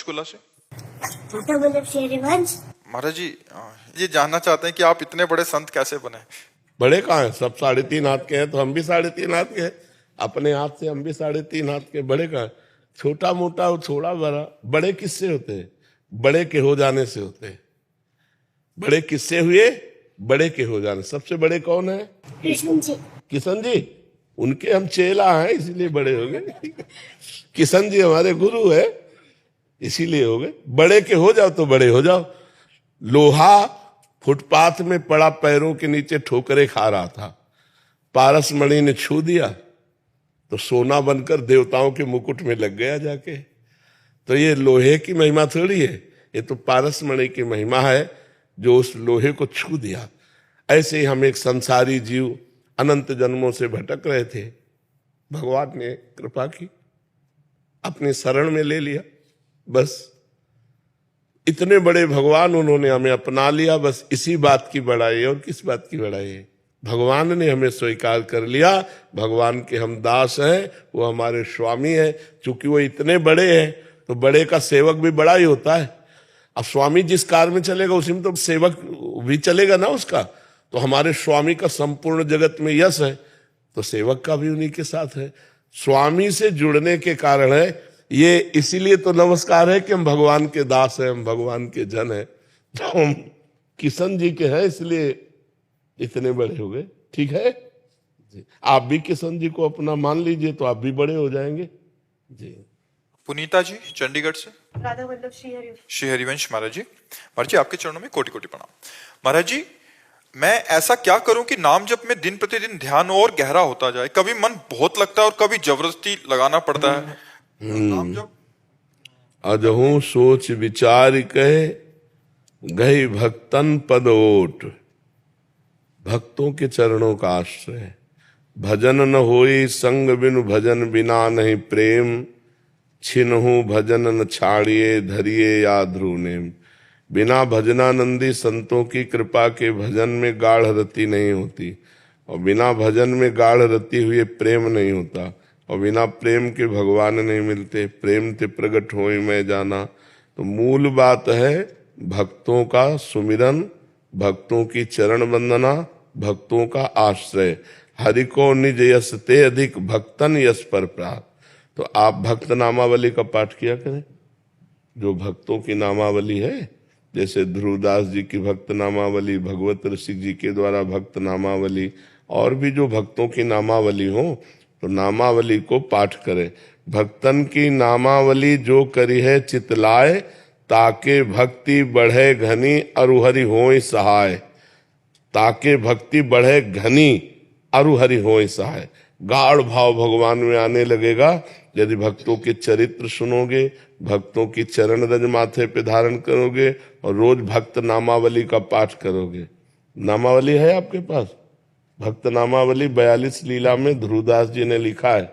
पंचकुला से। छोटा मतलब शेरवंश। महाराज जी ये जानना चाहते हैं कि आप इतने बड़े संत कैसे बने। बड़े कहाँ हैं, सब 3.5 हाथ के हैं तो हम भी 3.5 हाथ के हैं, अपने हाथ से हम भी 3.5 हाथ के। बड़े कहाँ, छोटा मोटा और छोटा बड़ा। बड़े किससे होते हैं? बड़े के हो जाने से होते हैं। बड़े किससे हुए? बड़े के हो जाने। सबसे बड़े कौन है? कृष्ण जी। किशन जी, उनके हम चेला हैं इसलिए बड़े हो गए। किशन जी हमारे गुरु है इसीलिए हो गए। बड़े के हो जाओ तो बड़े हो जाओ। लोहा फुटपाथ में पड़ा, पैरों के नीचे ठोकरे खा रहा था, पारस मणि ने छू दिया तो सोना बनकर देवताओं के मुकुट में लग गया जाके। तो ये लोहे की महिमा थोड़ी है, ये तो पारस मणि की महिमा है जो उस लोहे को छू दिया। ऐसे ही हम एक संसारी जीव अनंत जन्मों से भटक रहे थे, भगवान ने कृपा की, अपने शरण में ले लिया। बस इतने बड़े भगवान, उन्होंने हमें अपना लिया। बस इसी बात की बड़ाई है, और किस बात की बड़ाई है? भगवान ने हमें स्वीकार कर लिया, भगवान के हम दास हैं, वो हमारे स्वामी हैं। चूंकि वो इतने बड़े हैं तो बड़े का सेवक भी बड़ा ही होता है। अब स्वामी जिस कार में चलेगा उसी में तो सेवक भी चलेगा ना उसका। तो हमारे स्वामी का संपूर्ण जगत में यश है तो सेवक का भी उन्हीं के साथ है। स्वामी से जुड़ने के कारण है ये, इसीलिए तो नमस्कार है कि हम भगवान के दास हैं, हम भगवान के जन हैं। तो हम किशन जी के हैं इसलिए इतने बड़े हो गए। ठीक है जी, आप भी किशन जी को अपना मान लीजिए तो आप भी बड़े हो जाएंगे जी। पुनीता जी चंडीगढ़ से। राधा वल्लभ श्री हरिवंश। महाराज जी आपके चरणों में कोटि कोटि प्रणाम। महाराज जी मैं ऐसा क्या करूं कि नाम जप में दिन प्रतिदिन ध्यान और गहरा होता जाए? कभी मन बहुत लगता है और कभी जबरदस्ती लगाना पड़ता है। नाम जप अजहू सोच विचार कहे गई भक्तन पद ओट। भक्तों के चरणों का आश्रय। भजन न होई संग बिनु भजन बिना नहीं प्रेम। छिनहु भजन न छाड़िए धरिए या ध्रुव नेम। बिना भजनानंदी संतों की कृपा के भजन में गाढ़ रति नहीं होती, और बिना भजन में गाढ़ रति हुए प्रेम नहीं होता, और बिना प्रेम के भगवान नहीं मिलते। प्रेम ते प्रगट होई मैं जाना। तो मूल बात है भक्तों का सुमिरन, भक्तों की चरण वंदना, भक्तों का आश्रय। हरि को निज यश ते अधिक भक्तन यश पर प्राप्त। तो आप भक्त नामावली का पाठ किया करें, जो भक्तों की नामावली है, जैसे ध्रुवदास जी की भक्त नामावली, भगवत ऋषि जी के द्वारा भक्त नामावली, और भी जो भक्तों की नामावली हो तो नामावली को पाठ करें। भक्तन की नामावली जो करी है चितलाए, ताके भक्ति बढ़े घनी अरुहरि होय सहाय। ताके भक्ति बढ़े घनी अरुहरि होय सहाय। गाढ़ भाव भगवान में आने लगेगा यदि भक्तों के चरित्र सुनोगे, भक्तों की चरण रज माथे पे धारण करोगे, और रोज भक्त नामावली का पाठ करोगे। नामावली है आपके पास? भक्त नामावली 42 लीला में ध्रुवदास जी ने लिखा है,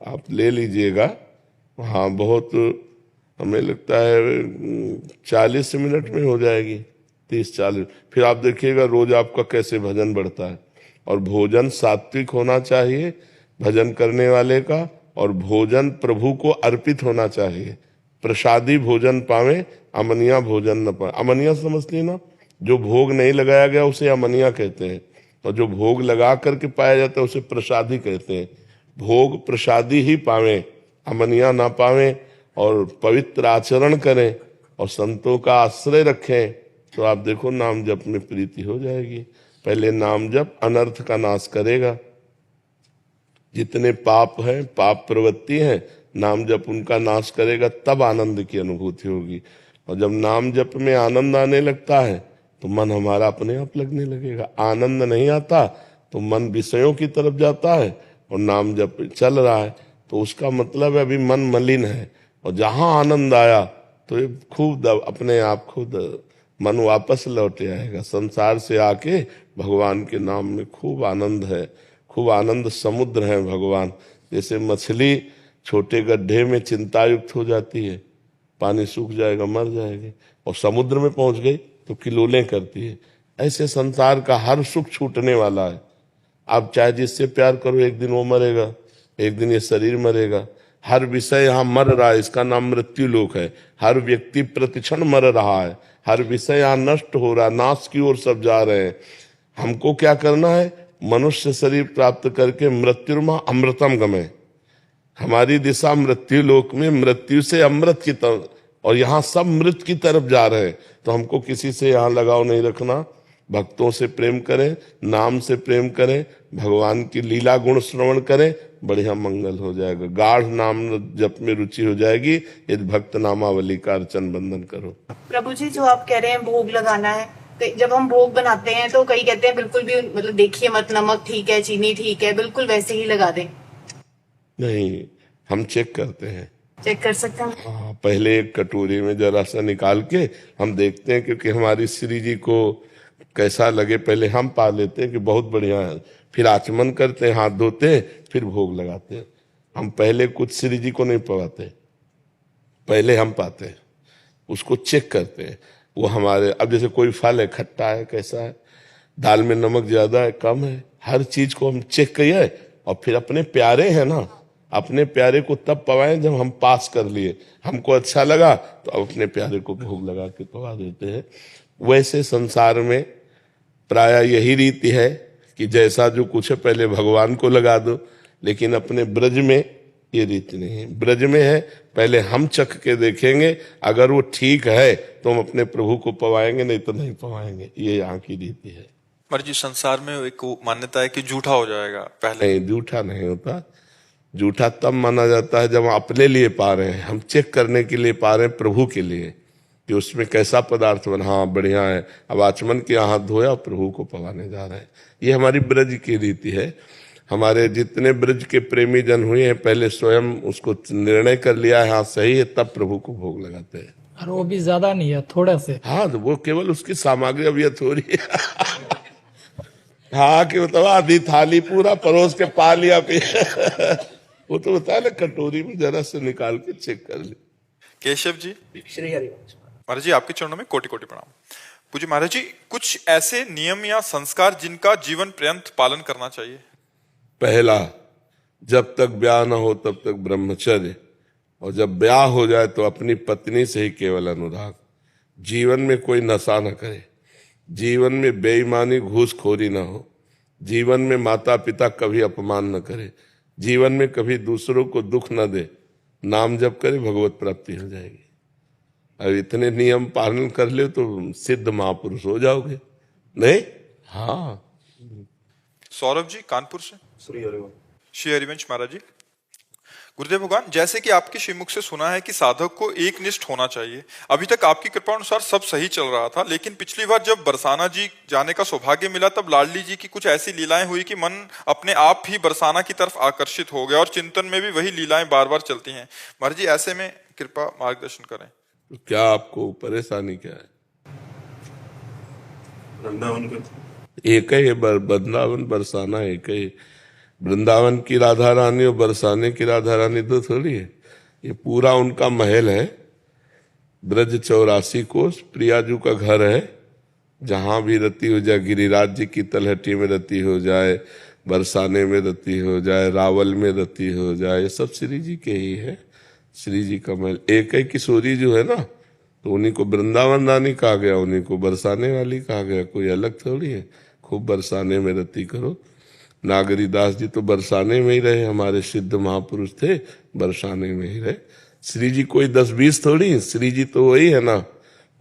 आप ले लीजिएगा। हाँ, बहुत हमें लगता है 40 मिनट में हो जाएगी, 30-40। फिर आप देखिएगा रोज आपका कैसे भजन बढ़ता है। और भोजन सात्विक होना चाहिए भजन करने वाले का, और भोजन प्रभु को अर्पित होना चाहिए। प्रसादी भोजन पावे, अमनिया भोजन न पावे। अमनिया समझ लेना, जो भोग नहीं लगाया गया उसे अमनिया कहते हैं, और जो भोग लगा करके पाया जाता है उसे प्रसादी कहते हैं। भोग प्रसादी ही पावे, अमनिया ना पावे, और पवित्र आचरण करें और संतों का आश्रय रखें, तो आप देखो नाम जप में प्रीति हो जाएगी। पहले नाम जप अनर्थ का नाश करेगा। जितने पाप हैं, पाप प्रवृत्ति है, नाम जप उनका नाश करेगा, तब आनंद की अनुभूति होगी। और जब नाम जप में आनंद आने लगता है तो मन हमारा अपने आप लगने लगेगा। आनंद नहीं आता तो मन विषयों की तरफ जाता है, और नाम जप चल रहा है तो उसका मतलब है अभी मन मलिन है। और जहां आनंद आया तो ये खूब अपने आप खुद मन वापस लौट आएगा। संसार से आके भगवान के नाम में खूब आनंद है, खूब आनंद समुद्र है भगवान। जैसे मछली छोटे गड्ढे में चिंतायुक्त हो जाती है, पानी सूख जाएगा, मर जाएगी, और समुद्र में पहुंच गई तो किलोलें करती है। ऐसे संसार का हर सुख छूटने वाला है। आप चाहे जिससे प्यार करो, एक दिन वो मरेगा, एक दिन ये शरीर मरेगा। हर विषय यहाँ मर रहा है, इसका नाम मृत्यु लोक है। हर व्यक्ति प्रतिक्षण मर रहा है, हर विषय यहाँ नष्ट हो रहा है, नाश की ओर सब जा रहे हैं। हमको क्या करना है? मनुष्य शरीर प्राप्त करके मृत्युर्मा अमृतम गमे। हमारी दिशा मृत्यु लोक में मृत्यु से अमृत की तरफ, और यहाँ सब मृत की तरफ जा रहे हैं। तो हमको किसी से यहाँ लगाव नहीं रखना, भक्तों से प्रेम करें, नाम से प्रेम करें, भगवान की लीला गुण श्रवण करें, बढ़िया मंगल हो जाएगा। गाढ़ नाम जप में रुचि हो जाएगी यदि भक्त नामावली का अर्चन बंदन करो। प्रभु जी, जो आप कह रहे हैं भोग लगाना है, तो जब हम भोग बनाते हैं तो कई कहते हैं बिल्कुल भी मतलब देखिए मत, नमक ठीक है, चीनी ठीक है, बिल्कुल वैसे ही लगा दें। नहीं, हम चेक करते हैं। चेक कर सकते हैं? हाँ, पहले एक कटोरी में जरा सा निकाल के हम देखते हैं, क्योंकि हमारी श्री जी को कैसा लगे पहले हम पा लेते हैं कि बहुत बढ़िया है, फिर आचमन करते हैं, हाथ धोते हैं, फिर भोग लगाते हैं। हम पहले कुछ श्री जी को नहीं पवाते, पहले हम पाते हैं, उसको चेक करते हैं। वो हमारे, अब जैसे कोई फल है, खट्टा है, कैसा है, दाल में नमक ज्यादा है, कम है, हर चीज को हम चेक किए और फिर अपने प्यारे हैं ना, अपने प्यारे को तब पवाएं जब हम पास कर लिए। हमको अच्छा लगा तो अपने प्यारे को भोग लगा के पवा देते हैं। वैसे संसार में प्राय यही रीति है कि जैसा जो कुछ है पहले भगवान को लगा दो, लेकिन अपने ब्रज में ये रीति नहीं है। ब्रज में है पहले हम चख के देखेंगे, अगर वो ठीक है तो हम अपने प्रभु को पवाएंगे, नहीं तो नहीं पवाएंगे। ये यहाँ की रीति है। महाराज जी, संसार में एक मान्यता है कि झूठा हो जाएगा पहले। नहीं, झूठा नहीं होता। झूठा तब माना जाता है जब हम अपने लिए पा रहे हैं, हम चेक करने के लिए पा रहे हैं, प्रभु के लिए कि उसमें कैसा पदार्थ बना, हाँ बढ़िया है, अब आचमन किया, हाथ धोया, प्रभु को पवाने जा रहे हैं। ये हमारी ब्रज की रीति है। हमारे जितने ब्रज के प्रेमी जन हुए हैं, पहले स्वयं उसको निर्णय कर लिया है, हाँ सही है, तब प्रभु को भोग लगाते हैं। और वो भी ज्यादा नहीं है, थोड़ा से। हाँ, तो वो केवल उसकी सामग्री अब ये थोड़ी है हाँ, कि मतलब आधी थाली पूरा परोस के पा लिया फिर वो तो बताया ना, कटोरी में जरा से निकाल के चेक कर ली। केशव जी, श्री हरिवंश महाराज जी, आपके चरणों में कोटि कोटि प्रणाम। पूज्य महाराज जी, कुछ ऐसे नियम या संस्कार जिनका जीवन पर्यंत पालन करना चाहिए? पहला, जब तक ब्याह ना हो तब तक ब्रह्मचर्य, और जब ब्याह हो जाए तो अपनी पत्नी से ही केवल अनुराग। जीवन में कोई नशा न करे, जीवन में बेईमानी घूसखोरी ना हो, जीवन में माता पिता कभी अपमान न करे, जीवन में कभी दूसरों को दुख न दे, नाम जप करे, भगवत प्राप्ति हो जाएगी। अब इतने नियम पालन कर ले तो सिद्ध महापुरुष हो जाओगे। नहीं? हाँ। सौरभ जी, कानपुर से। श्री हरिवंश महाराज जी, गुरुदेव भगवान, जैसे कि आपके श्रीमुख से सुना है कि साधक को एक निष्ठ होना चाहिए। अभी तक आपकी कृपा अनुसार सब सही चल रहा था, लेकिन पिछली बार जब बरसाना जी जाने का सौभाग्य मिला, तब लाडली जी की कुछ ऐसी लीलाएं हुई कि मन अपने आप ही बरसाना की तरफ आकर्षित हो गया और चिंतन में भी वही लीलाएं बार बार चलती हैं। महाराज जी, ऐसे में कृपा मार्गदर्शन करें। तो क्या आपको परेशानी क्या है? एक ही वृंदावन बरसाना एक ही। वृंदावन की राधा रानी और बरसाने की राधा रानी तो थोड़ी है, ये पूरा उनका महल है। ब्रज 84 कोस प्रियाजू का घर है, जहां भी रति हो जाए, गिरिराज जी की तलहटी में रति हो जाए, बरसाने में रति हो जाए, रावल में रति हो जाए, ये सब श्री जी के ही है। श्री जी का महल। एक ही किशोरी जो है ना, तो उन्हीं को वृंदावन रानी कहा गया, उन्हीं को बरसाने वाली कहा गया, कोई अलग थोड़ी है। खूब बरसाने में रति करो। नागरी दास जी तो बरसाने में ही रहे, हमारे सिद्ध महापुरुष थे, बरसाने में ही रहे। श्री जी कोई 10-20 थोड़ी, श्री जी तो वही है ना,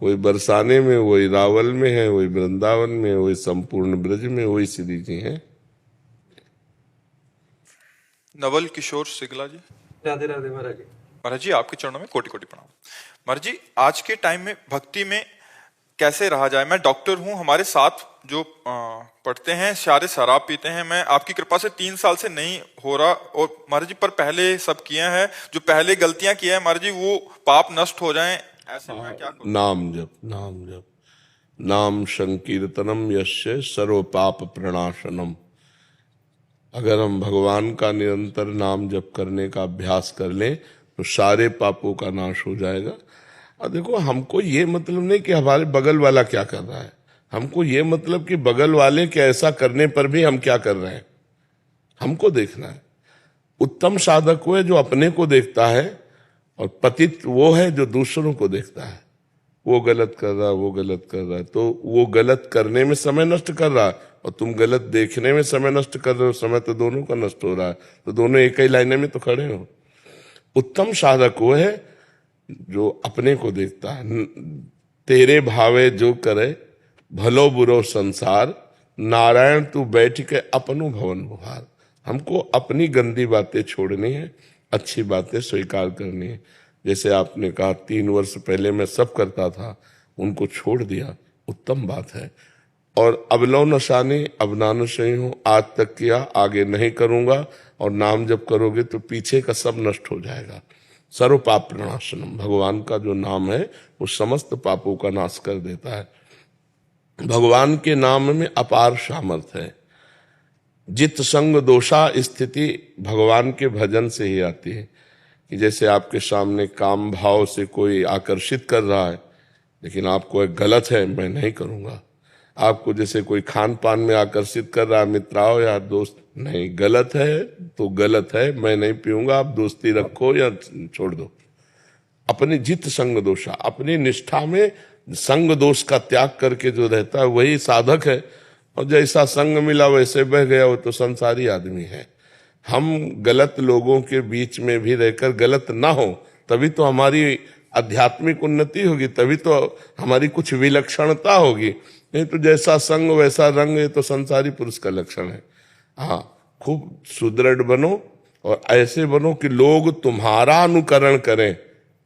वही बरसाने में, वही रावल में है, वही वृंदावन में, वही संपूर्ण ब्रज में, वही श्री जी है। नवल किशोर सिगला जी। राधे राधे महाराज जी। महाराज जी, आपके चरणों में कोटि कोटि प्रणाम। महाराज जी, आज के टाइम में भक्ति में कैसे रहा जाए? मैं डॉक्टर हूं, हमारे साथ जो पढ़ते हैं सारे शराब पीते हैं। मैं आपकी कृपा से 3 साल से नहीं हो रहा, और महाराज जी पर पहले सब किए हैं, जो पहले गलतियां की है महाराज जी, वो पाप नष्ट हो जाएं, ऐसे में क्या करूं? नाम जप, नाम जप, नाम संकीर्तनम यस्य सर्व पाप प्रणाशनम। अगर हम भगवान का निरंतर नाम जप करने का अभ्यास कर लें तो सारे पापों का नाश हो जाएगा। और देखो, हमको ये मतलब नहीं कि हमारे बगल वाला क्या कर रहा है, हमको ये मतलब कि बगल वाले के ऐसा करने पर भी हम क्या कर रहे हैं, हमको देखना है। उत्तम साधक वो है जो अपने को देखता है, और पतित वो है जो दूसरों को देखता है। वो गलत कर रहा, वो गलत कर रहा है, तो वो गलत करने में समय नष्ट कर रहा है और तुम गलत देखने में समय नष्ट कर रहे हो। समय तो दोनों का नष्ट हो रहा है, तो दोनों एक ही लाइन में तो खड़े हो। उत्तम साधक वो है जो अपने को देखता है। तेरे भावे जो करे भलो बुरो संसार, नारायण तू बैठ के अपनो भवन बुहार। हमको अपनी गंदी बातें छोड़नी है, अच्छी बातें स्वीकार करनी है। जैसे आपने कहा 3 वर्ष पहले मैं सब करता था, उनको छोड़ दिया, उत्तम बात है। और अब लो नशानी अब नानुशई हूं, आज तक किया आगे नहीं करूंगा, और नाम जब करोगे तो पीछे का सब नष्ट हो जाएगा। सर्व पाप प्रणाशनम, भगवान का जो नाम है वो समस्त पापों का नाश कर देता है। भगवान के नाम में अपार सामर्थ्य है। जित संग दोषा स्थिति भगवान के भजन से ही आती है। कि जैसे आपके सामने काम भाव से कोई आकर्षित कर रहा है, लेकिन आपको एक गलत है, मैं नहीं करूंगा। आपको जैसे कोई खान पान में आकर्षित कर रहा है, मित्राओ या दोस्त, नहीं, गलत है तो गलत है, मैं नहीं पीऊंगा, आप दोस्ती रखो या छोड़ दो। अपनी जित संग दोषा, अपनी निष्ठा में संग दोष का त्याग करके जो रहता है वही साधक है। और जैसा संग मिला वैसे बह गया, वो तो संसारी आदमी है। हम गलत लोगों के बीच में भी रहकर गलत ना हो, तभी तो हमारी आध्यात्मिक उन्नति होगी, तभी तो हमारी कुछ विलक्षणता होगी। नहीं तो जैसा संग वैसा रंग, ये तो संसारी पुरुष का लक्षण है। हाँ, खूब सुदृढ़ बनो और ऐसे बनो कि लोग तुम्हारा अनुकरण करें,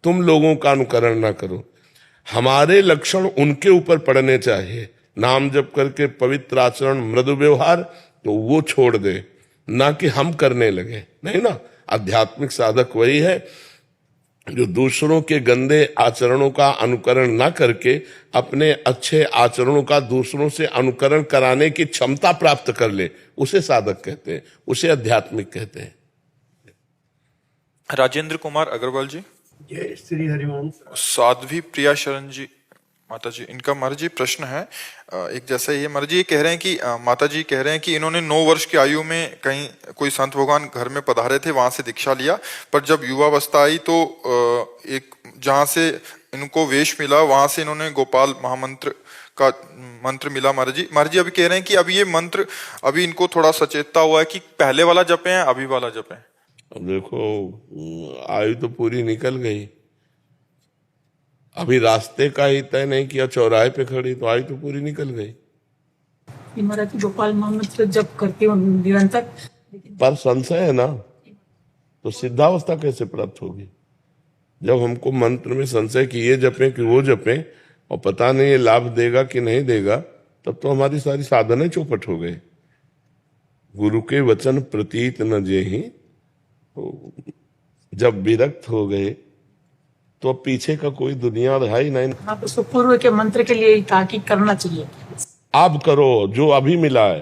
तुम लोगों का अनुकरण ना करो। हमारे लक्षण उनके ऊपर पड़ने चाहिए। नाम जप करके पवित्र आचरण मृदु व्यवहार तो वो छोड़ दे, ना कि हम करने लगे। नहीं ना, आध्यात्मिक साधक वही है जो दूसरों के गंदे आचरणों का अनुकरण ना करके अपने अच्छे आचरणों का दूसरों से अनुकरण कराने की क्षमता प्राप्त कर ले, उसे साधक कहते हैं, उसे आध्यात्मिक कहते हैं। राजेंद्र कुमार अग्रवाल जी। जय श्री हरिवंश। साध्वी प्रिया शरण जी, माता जी, इनका महाराज जी प्रश्न है एक जैसा ही है। महाराज जी ये कह रहे हैं कि माता जी कह रहे हैं कि इन्होंने 9 वर्ष की आयु में कहीं कोई संत भगवान घर में पधारे थे, वहां से दीक्षा लिया, पर जब युवावस्था आई तो एक जहां से इनको वेश मिला वहां से इन्होंने गोपाल महामंत्र का मंत्र मिला। महाराज जी अभी कह रहे हैं कि अभी ये मंत्र अभी इनको थोड़ा सचेतता हुआ है कि पहले वाला जपे हैं अभी वाला जपे। अब देखो, आयु तो पूरी निकल गई, अभी रास्ते का ही तय नहीं किया, चौराहे पे खड़ी, तो आयु तो पूरी निकल गई। महाराज गोपाल मंत्र जप करती हूँ निरंतर, पर संशय है ना, तो सिद्धावस्था कैसे प्राप्त होगी? जब हमको मंत्र में संशय कि ये जपें कि वो जपें और पता नहीं ये लाभ देगा कि नहीं देगा, तब तो हमारी सारी साधनें चौपट हो गई। गुरु के वचन प्रतीत न जेहि, तो जब विरक्त हो गए तो अब पीछे का कोई दुनिया रहा ही नहीं। हाँ, तो उसको पूर्व के मंत्र के लिए ताकीद करना चाहिए। आप करो जो अभी मिला है,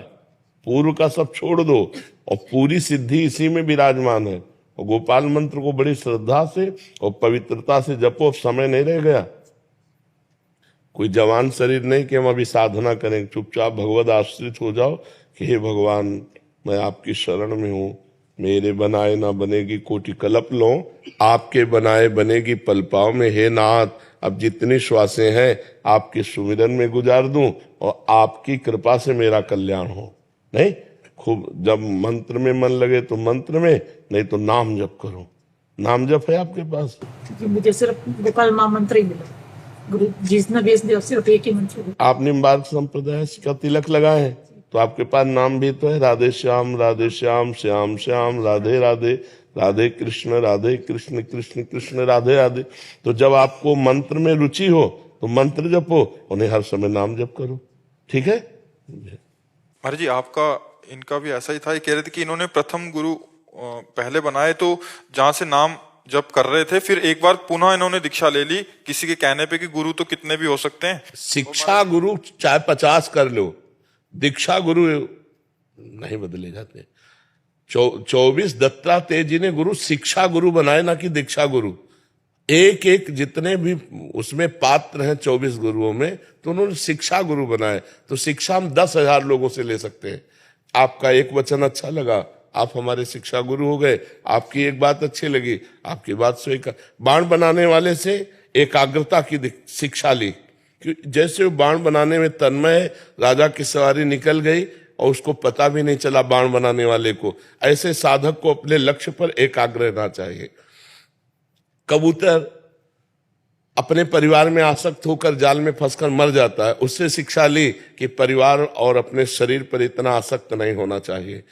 पूर्व का सब छोड़ दो, और पूरी सिद्धि इसी में विराजमान है। और गोपाल मंत्र को बड़ी श्रद्धा से और पवित्रता से जपो, समय नहीं रह गया। कोई जवान शरीर नहीं कि हम अभी साधना करें, चुपचाप भगवद आश्रित हो जाओ कि हे भगवान मैं आपकी शरण में हूं, मेरे बनाए ना बनेगी कोटि कल्प लो, आपके बनाए बनेगी पल पाव में। हे नाथ, अब जितनी श्वासें हैं आपके सुमिरन में गुजार दूं और आपकी कृपा से मेरा कल्याण हो। नहीं, खूब जब मंत्र में मन लगे तो मंत्र में, नहीं तो नाम जप करो। नाम जप है आपके पास? क्योंकि मुझे सिर्फ गोपाल मंत्र ही मिला, गुरु जिसने भेज दिया सिर्फ एक ही मंत्र। आप निम्बार्क संप्रदाय का तिलक लगाए हैं तो आपके पास नाम भी तो है, राधे श्याम श्याम श्याम, राधे राधे, राधे कृष्ण कृष्ण कृष्ण राधे राधे। तो जब आपको मंत्र में रुचि हो तो मंत्र जपो, उन्हें हर समय नाम जप करो। ठीक है महाराज जी, आपका इनका भी ऐसा ही था, ये कह रहे थे कि इन्होंने प्रथम गुरु पहले बनाए तो जहां से नाम जप कर रहे थे, फिर एक बार पुनः इन्होंने दीक्षा ले ली किसी के कहने पे कि गुरु तो कितने भी हो सकते हैं। शिक्षा गुरु चाहे 50 कर लो, दीक्षा गुरु नहीं बदले जाते। 24 दत्तात्रेय जी ने गुरु शिक्षा गुरु बनाए, ना कि दीक्षा गुरु। एक एक जितने भी उसमें पात्र हैं 24 गुरुओं में, तो उन्होंने शिक्षा गुरु बनाए। तो शिक्षा हम 10,000 लोगों से ले सकते हैं। आपका एक वचन अच्छा लगा, आप हमारे शिक्षा गुरु हो गए, आपकी एक बात अच्छी लगी, आपकी बात स्वीकार। बाण बनाने वाले से एकाग्रता की शिक्षा ली, जैसे वो बाण बनाने में तन्मय है, राजा की सवारी निकल गई और उसको पता भी नहीं चला बाण बनाने वाले को। ऐसे साधक को अपने लक्ष्य पर एकाग्र रहना चाहिए। कबूतर अपने परिवार में आसक्त होकर जाल में फंसकर मर जाता है, उससे शिक्षा ली कि परिवार और अपने शरीर पर इतना आसक्त नहीं होना चाहिए।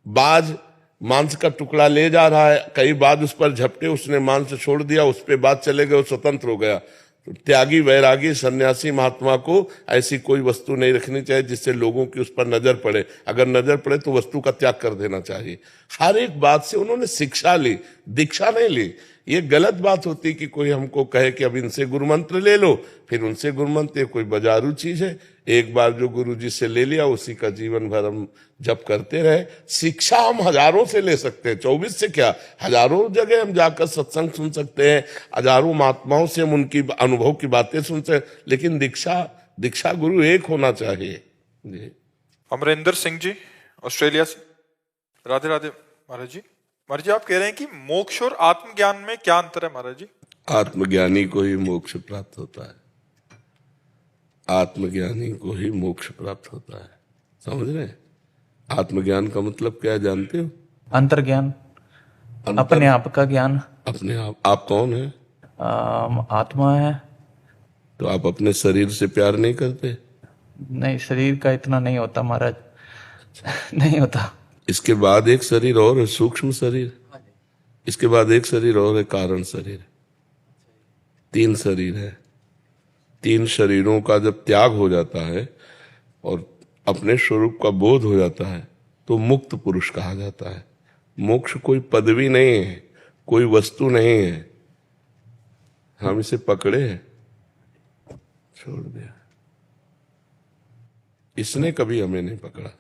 बाज मांस का टुकड़ा ले जा रहा है, कई बाज उस पर झपटे, उसने मांस छोड़ दिया, उस पे बाज चले गए, वो स्वतंत्र हो गया। तो त्यागी, वैरागी, सन्यासी महात्मा को ऐसी कोई वस्तु नहीं रखनी चाहिए जिससे लोगों की उस पर नजर पड़े। अगर नजर पड़े तो वस्तु का त्याग कर देना चाहिए। हर एक बात से उन्होंने शिक्षा ली, दीक्षा नहीं ली। ये गलत बात होती कि कोई हमको कहे कि अब इनसे गुरु मंत्र ले लो, फिर उनसे गुरु मंत्र, कोई बाजारू चीज है। एक बार जो गुरु जी से ले लिया उसी का जीवन भर हम जब करते रहे। शिक्षा हम हजारों से ले सकते हैं, 24 से क्या, हजारों जगह हम जाकर सत्संग सुन सकते हैं, हजारों महात्माओं से हम उनकी अनुभव की बातें सुन सकते हैं, लेकिन दीक्षा गुरु एक होना चाहिए जी। अमरिंदर सिंह जी ऑस्ट्रेलिया से। राधे राधे महाराज जी। महाराज जी, आप कह रहे हैं कि मोक्ष और आत्मज्ञान में क्या अंतर है महाराज जी? आत्मज्ञानी को ही मोक्ष प्राप्त होता है, आत्मज्ञानी को ही मोक्ष प्राप्त होता है। समझ रहे हैं? आत्मज्ञान का मतलब क्या है जानते हो? अंतर्ज्ञान, अपने आप का ज्ञान। अपने आप कौन है? आत्मा है। तो आप अपने शरीर से प्यार नहीं करते? नहीं, शरीर का इतना नहीं होता महाराज, नहीं होता। इसके बाद एक शरीर और है, सूक्ष्म शरीर। इसके बाद एक शरीर और है, कारण शरीर। 3 शरीर है। 3 शरीरों का जब त्याग हो जाता है और अपने स्वरूप का बोध हो जाता है तो मुक्त पुरुष कहा जाता है। मोक्ष कोई पदवी नहीं है, कोई वस्तु नहीं है। हम इसे पकड़े हैं, छोड़ दिया। इसने कभी हमें नहीं पकड़ा,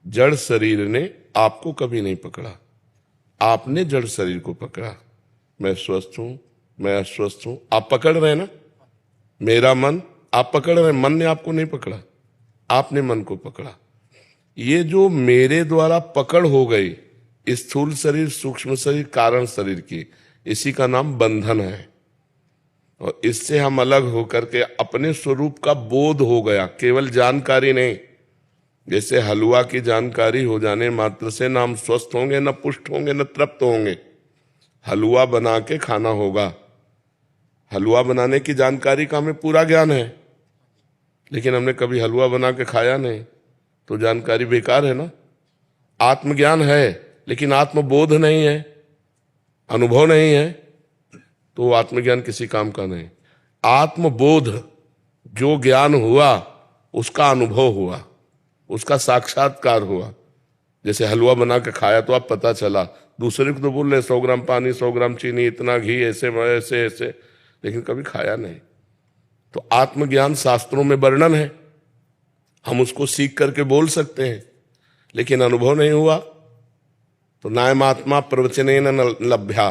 जड़ शरीर ने आपको कभी नहीं पकड़ा, आपने जड़ शरीर को पकड़ा। मैं स्वस्थ हूं, मैं अस्वस्थ हूं, आप पकड़ रहे हैं ना। मेरा मन, आप पकड़ रहे हैं, मन ने आपको नहीं पकड़ा, आपने मन को पकड़ा। ये जो मेरे द्वारा पकड़ हो गई, स्थूल शरीर, सूक्ष्म शरीर, कारण शरीर की, इसी का नाम बंधन है। और इससे हम अलग होकर के अपने स्वरूप का बोध हो गया, केवल जानकारी नहीं। जैसे हलवा की जानकारी हो जाने मात्र से ना हम स्वस्थ होंगे, न पुष्ट होंगे, न तृप्त होंगे। हलवा बना के खाना होगा। हलवा बनाने की जानकारी का हमें पूरा ज्ञान है, लेकिन हमने कभी हलवा बना के खाया नहीं, तो जानकारी बेकार है ना। आत्मज्ञान है लेकिन आत्मबोध नहीं है, अनुभव नहीं है, तो आत्मज्ञान किसी काम का नहीं। आत्मबोध, जो ज्ञान हुआ उसका अनुभव हुआ, उसका साक्षात्कार हुआ। जैसे हलवा बना के खाया तो आप पता चला, दूसरे को तो बोल रहे 100 ग्राम पानी, 100 ग्राम चीनी, इतना घी, ऐसे ऐसे ऐसे, लेकिन कभी खाया नहीं। तो आत्मज्ञान शास्त्रों में वर्णन है, हम उसको सीख करके बोल सकते हैं, लेकिन अनुभव नहीं हुआ तो नायम आत्मा प्रवचनेन न लभ्या।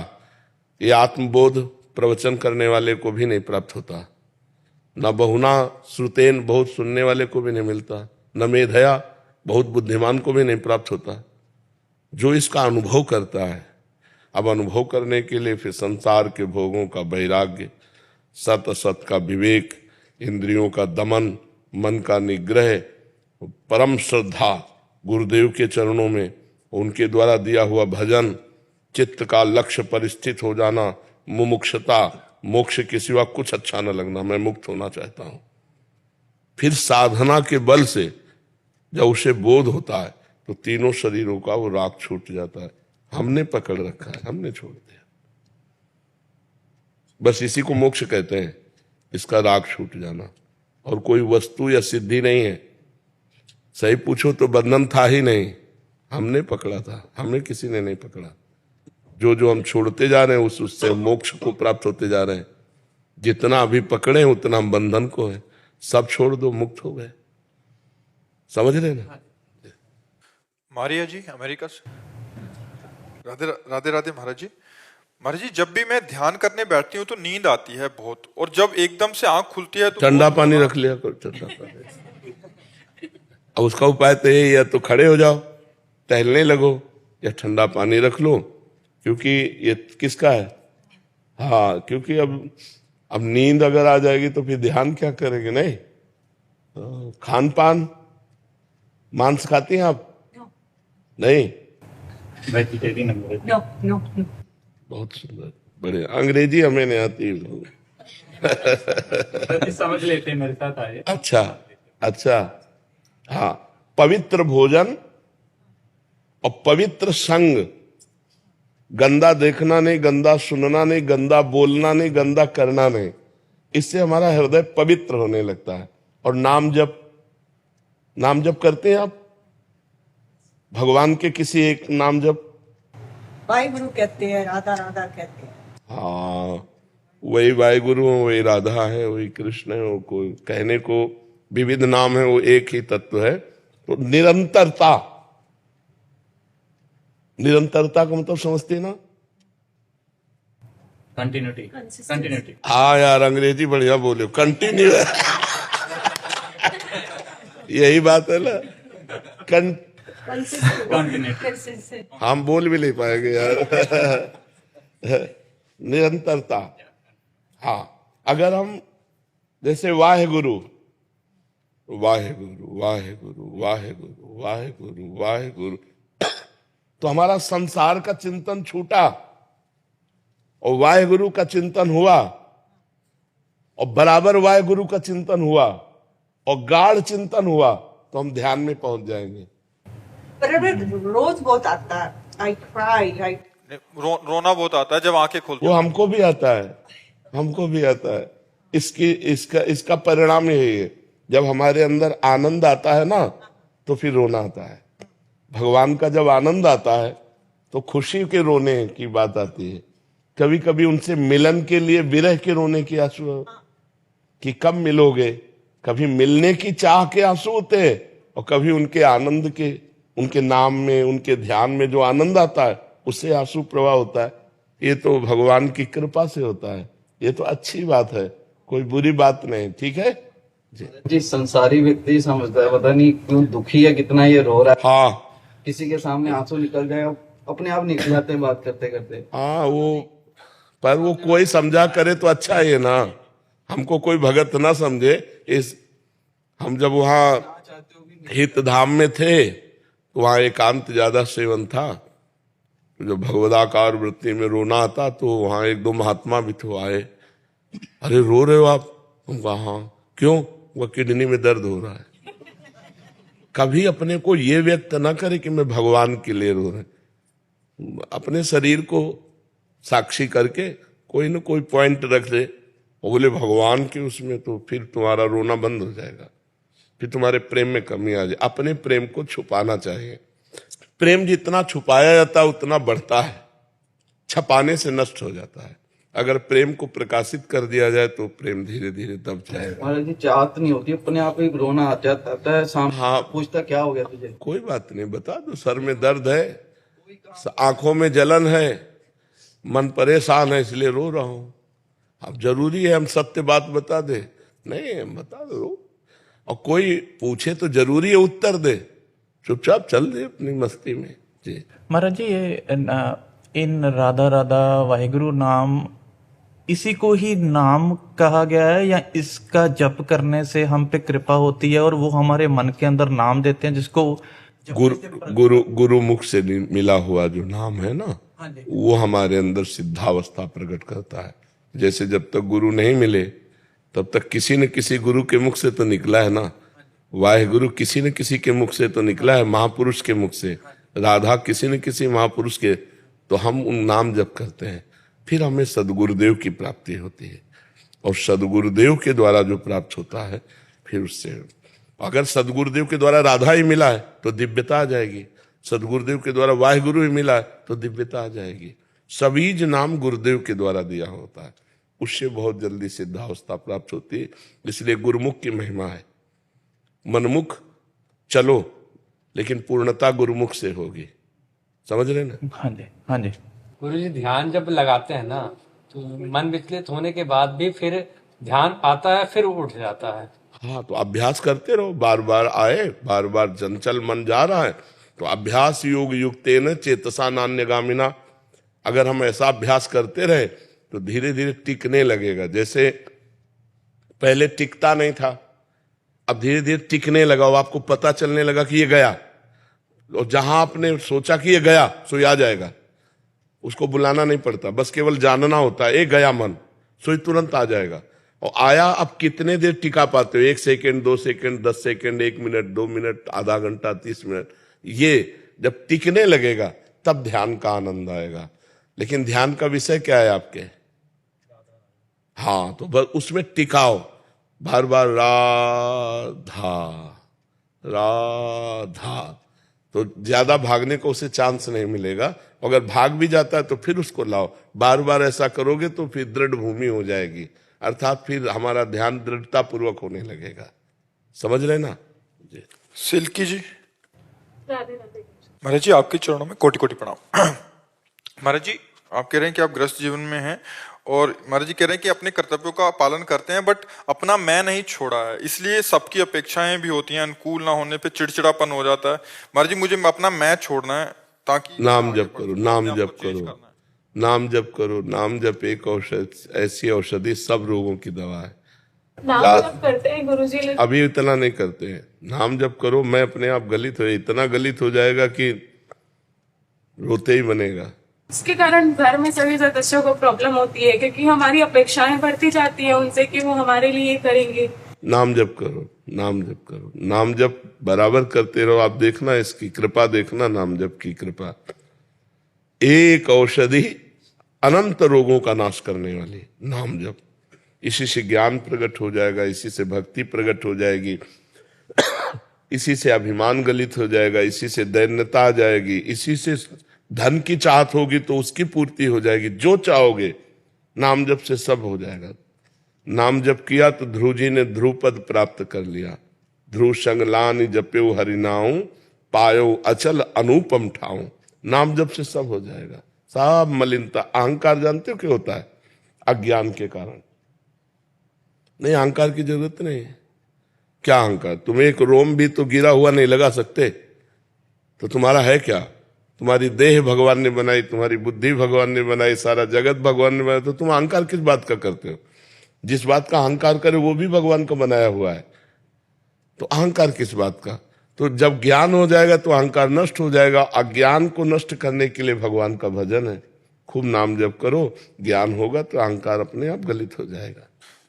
ये आत्मबोध प्रवचन करने वाले को भी नहीं प्राप्त होता, न बहुना श्रुतेन, बहुत सुनने वाले को भी नहीं मिलता, न मेधया, बहुत बुद्धिमान को भी नहीं प्राप्त होता। जो इसका अनुभव करता है, अब अनुभव करने के लिए फिर संसार के भोगों का वैराग्य, सत असत का विवेक, इंद्रियों का दमन, मन का निग्रह, परम श्रद्धा गुरुदेव के चरणों में, उनके द्वारा दिया हुआ भजन, चित्त का लक्ष्य पर स्थित हो जाना, मुमुक्षता, मोक्ष के सिवा कुछ अच्छा न लगना, मैं मुक्त होना चाहता हूं। फिर साधना के बल से जब उसे बोध होता है तो तीनों शरीरों का वो राग छूट जाता है। हमने पकड़ रखा है, हमने छोड़ दिया, बस इसी को मोक्ष कहते हैं, इसका राग छूट जाना। और कोई वस्तु या सिद्धि नहीं है। सही पूछो तो बंधन था ही नहीं, हमने पकड़ा था, हमें किसी ने नहीं पकड़ा। जो जो हम छोड़ते जा रहे हैं उससे मोक्ष को प्राप्त होते जा रहे हैं। जितना अभी पकड़े हैं उतना हम बंधन को है, सब छोड़ दो, मुक्त हो गए। समझ रहे ना? मारिया जी अमेरिका से। राधे राधे राधे महाराज जी। महाराज जी, जब भी मैं ध्यान करने बैठती हूँ तो नींद आती है बहुत, और जब एकदम से आंख खुलती है तो ठंडा पानी रख लिया करो, ठंडा पानी। अब उसका उपाय तो यही है, तो खड़े हो जाओ, टहलने लगो या ठंडा पानी रख लो, क्योंकि ये किसका है? हाँ, क्योंकि अब नींद अगर आ जाएगी तो फिर ध्यान क्या करेंगे? नहीं। खान पान, मांस खाती हैं आप? नहीं। Vegetarian No, no, no. बहुत सुंदर, बढ़िया। अंग्रेजी हमें नहीं आती। समझ लेते हैं, मेरे साथ आए। अच्छा अच्छा, हाँ। पवित्र भोजन और पवित्र संग, गंदा देखना नहीं, गंदा सुनना नहीं, गंदा बोलना नहीं, गंदा करना नहीं, इससे हमारा हृदय पवित्र होने लगता है। और नाम जप करते हैं आप? भगवान के किसी एक नाम जप? वाहिगुरु कहते हैं, राधा राधा कहते हैं। हाँ, वही वाहिगुरु है, वही राधा है, वही कृष्ण है। वो कोई कहने को विविध नाम है, वो एक ही तत्व है। तो निरंतरता का मतलब समझते हैं ना? कंटिन्यूटी। हाँ यार, अंग्रेजी बढ़िया बोले, कंटिन्यू। यही बात है ना, हम बोल भी नहीं पाएंगे यार। निरंतरता। हाँ, अगर हम जैसे वाहेगुरु वाहेगुरु वाहेगुरु वाहेगुरु वाहेगुरु वाहेगुरु, तो हमारा संसार का चिंतन छूटा और वाहेगुरु का चिंतन हुआ, और बराबर वाहेगुरु का चिंतन हुआ और गाढ़ चिंतन हुआ, तो हम ध्यान में पहुंच जाएंगे। रोज बहुत आता है। I cry. रोना बहुत आता है जब आंखें खुलती वो हैं। हमको भी आता है। इसका परिणाम यही है, जब हमारे अंदर आनंद आता है ना, तो फिर रोना आता है। भगवान का जब आनंद आता है तो खुशी के रोने की बात आती है। कभी कभी उनसे मिलन के लिए विरह के रोने की आंसू, कि कब मिलोगे। कभी मिलने की चाह के आंसू होते हैं, और कभी उनके आनंद के, उनके नाम में, उनके ध्यान में जो आनंद आता है, उससे आंसू प्रवाह होता है। ये तो भगवान की कृपा से होता है। ये तो अच्छी बात है, कोई बुरी बात नहीं। ठीक है जी। संसारी व्यक्ति समझता है, पता नहीं क्यों दुखी है, कितना ये रो रहा है। हाँ किसी के सामने आंसू निकल जाए, अपने आप निकल जाते हैं बात करते करते। हाँ, पर वो कोई समझा करे तो अच्छा है ना, हमको कोई भगत ना समझे। हम जब वहाँ हित धाम में थे, तो वहाँ एकांत ज्यादा सेवन था। जब भगवदाकार वृत्ति में रोना आता, तो वहाँ एक दो महात्मा भी थे, आए। अरे रो रहे हो आप? हम कहा हाँ। क्यों? वो किडनी में दर्द हो रहा है। कभी अपने को ये व्यक्त ना करे कि मैं भगवान के लिए रो रहा हूं। अपने शरीर को साक्षी करके कोई ना कोई पॉइंट रख दे, और बोले भगवान के उसमें, तो फिर तुम्हारा रोना बंद हो जाएगा, फिर तुम्हारे प्रेम में कमी आ जाए। अपने प्रेम को छुपाना चाहिए। प्रेम जितना छुपाया जाता है उतना बढ़ता है, छपाने से नष्ट हो जाता है। अगर प्रेम को प्रकाशित कर दिया जाए तो प्रेम धीरे धीरे दब जाएगा। महाराज जी, चाहत नहीं होती, अपने आप ही रोना आ जाता है। सामने हाँ, पूछता क्या हो गया तुझे? कोई बात नहीं, बता दो, सर में दर्द है, आंखों में जलन है, मन परेशान है, इसलिए रो रहा हूं। अब जरूरी है हम सत्य बात बता दे? नहीं, बता दो। और कोई पूछे तो जरूरी है उत्तर दे, चुपचाप चल दे अपनी मस्ती में। जी महाराज जी, ये इन राधा राधा वाहिगुरु नाम, इसी को ही नाम कहा गया है, या इसका जप करने से हम पे कृपा होती है और वो हमारे मन के अंदर नाम देते हैं, जिसको गुरु मुख से मिला हुआ जो नाम है ना, वो हमारे अंदर सिद्धावस्था प्रकट करता है। जैसे जब तक गुरु नहीं मिले तब तक किसी न किसी गुरु के मुख से तो निकला है ना, वाहिगुरु किसी न किसी के मुख से तो निकला है, महापुरुष के मुख से, राधा किसी न किसी महापुरुष के, तो हम उन नाम जप करते हैं, फिर हमें सदगुरुदेव की प्राप्ति होती है। और सदगुरुदेव के द्वारा जो प्राप्त होता है, फिर उससे, अगर सदगुरुदेव के द्वारा राधा ही मिला है तो दिव्यता आ जाएगी, सदगुरुदेव के द्वारा वाहिगुरु ही मिला है तो दिव्यता आ जाएगी। सबीज नाम गुरुदेव के द्वारा दिया होता है, उससे बहुत जल्दी सिद्धावस्था प्राप्त होती है। इसलिए गुरुमुख की महिमा है। मनमुख चलो, लेकिन पूर्णता गुरुमुख से होगी। समझ रहे ना? हाँ जी, हाँ जी। गुरु जी, ध्यान जब लगाते हैं ना, तो मन विचलित होने के बाद भी फिर ध्यान आता है, फिर उठ जाता है। हाँ, तो अभ्यास करते रहो, बार बार आए, बार बार चंचल मन जा रहा है तो अभ्यास योग युक्तेन चेतसा नान्यगामिना, अगर हम ऐसा अभ्यास करते रहे तो धीरे धीरे टिकने लगेगा। जैसे पहले टिकता नहीं था, अब धीरे धीरे टिकने लगा, वो आपको पता चलने लगा कि ये गया, और जहां आपने सोचा कि ये गया सो आ जाएगा, उसको बुलाना नहीं पड़ता, बस केवल जानना होता है, ये गया मन, सो तुरंत आ जाएगा। और आया, अब कितने देर टिका पाते हो? 1 second, 2 second, 10 second, 1 minute, 2 minute, आधा घंटा, 30 मिनट, ये जब टिकने लगेगा तब ध्यान का आनंद आएगा। लेकिन ध्यान का विषय क्या है आपके? हाँ, तो बस उसमें टिकाओ, बार बार राधा राधा, तो ज्यादा भागने को उसे चांस नहीं मिलेगा। अगर भाग भी जाता है तो फिर उसको लाओ, बार बार ऐसा करोगे तो फिर दृढ़ भूमि हो जाएगी, अर्थात फिर हमारा ध्यान दृढ़ता पूर्वक होने लगेगा। समझ रहे ना जी? सिल्की जी। राधे राधे। महाराज जी आपके चरणों में कोटि कोटि प्रणाम। महाराज जी आप कह रहे हैं कि आप ग्रस्त जीवन में हैं, और महाराज जी कह रहे हैं कि अपने कर्तव्यों का पालन करते हैं, बट अपना मैं नहीं छोड़ा है, इसलिए सबकी अपेक्षाएं भी होती हैं, अनुकूल ना होने पे चिड़चिड़ापन हो जाता है। महाराज जी मुझे अपना मैं छोड़ना है, ताकि नाम जप करो, नाम जप करो, नाम जप करो। नाम जप एक औषधि, ऐसी औषधि सब रोगों की दवा है। नाम जप करते हैं गुरुजी, लेकिन अभी इतना नहीं करते हैं। नाम जप करो, मैं अपने आप गलित हो, इतना गलित हो जाएगा कि रोते ही बनेगा। इसके कारण घर में सभी सदस्यों को प्रॉब्लम होती है, क्योंकि हमारी अपेक्षाएं बढ़ती जाती है उनसे कि वो हमारे लिए करेंगे। नाम जप करो, नाम जप करो, नाम जप बराबर करते रहो। आप देखना इसकी कृपा, देखना नाम जप की कृपा। एक औषधि अनंत रोगों का नाश करने वाली नाम जप। इसी से ज्ञान प्रकट हो जाएगा, इसी से भक्ति प्रकट हो जाएगी, इसी से अभिमान गलित हो जाएगा, इसी से दैन्यता आ जाएगी, इसी से धन की चाहत होगी तो उसकी पूर्ति हो जाएगी। जो चाहोगे नाम जप से सब हो जाएगा। नाम जप किया तो ध्रुव जी ने ध्रुव पद प्राप्त कर लिया। ध्रुव संग लानि जप्यो हरिनाऊ, पायो अचल अनुपम ठाऊ। नाम जप से सब हो जाएगा, सब मलिनता। अहंकार जानते हो क्या होता है? अज्ञान के कारण। नहीं, अहंकार की जरूरत नहीं है। क्या अहंकार? तुम एक रोम भी तो गिरा हुआ नहीं लगा सकते, तो तुम्हारा है क्या? तुम्हारी देह भगवान ने बनाई, तुम्हारी बुद्धि भगवान ने बनाई, सारा जगत भगवान ने बनाया, तो तुम अहंकार किस बात का करते हो? जिस बात का अहंकार करे वो भी भगवान का बनाया हुआ है, तो अहंकार किस बात का? तो जब ज्ञान हो जाएगा तो अहंकार नष्ट हो जाएगा। अज्ञान को नष्ट करने के लिए भगवान का भजन है। खूब नाम जप करो, ज्ञान होगा तो अहंकार अपने आप गलित हो जाएगा।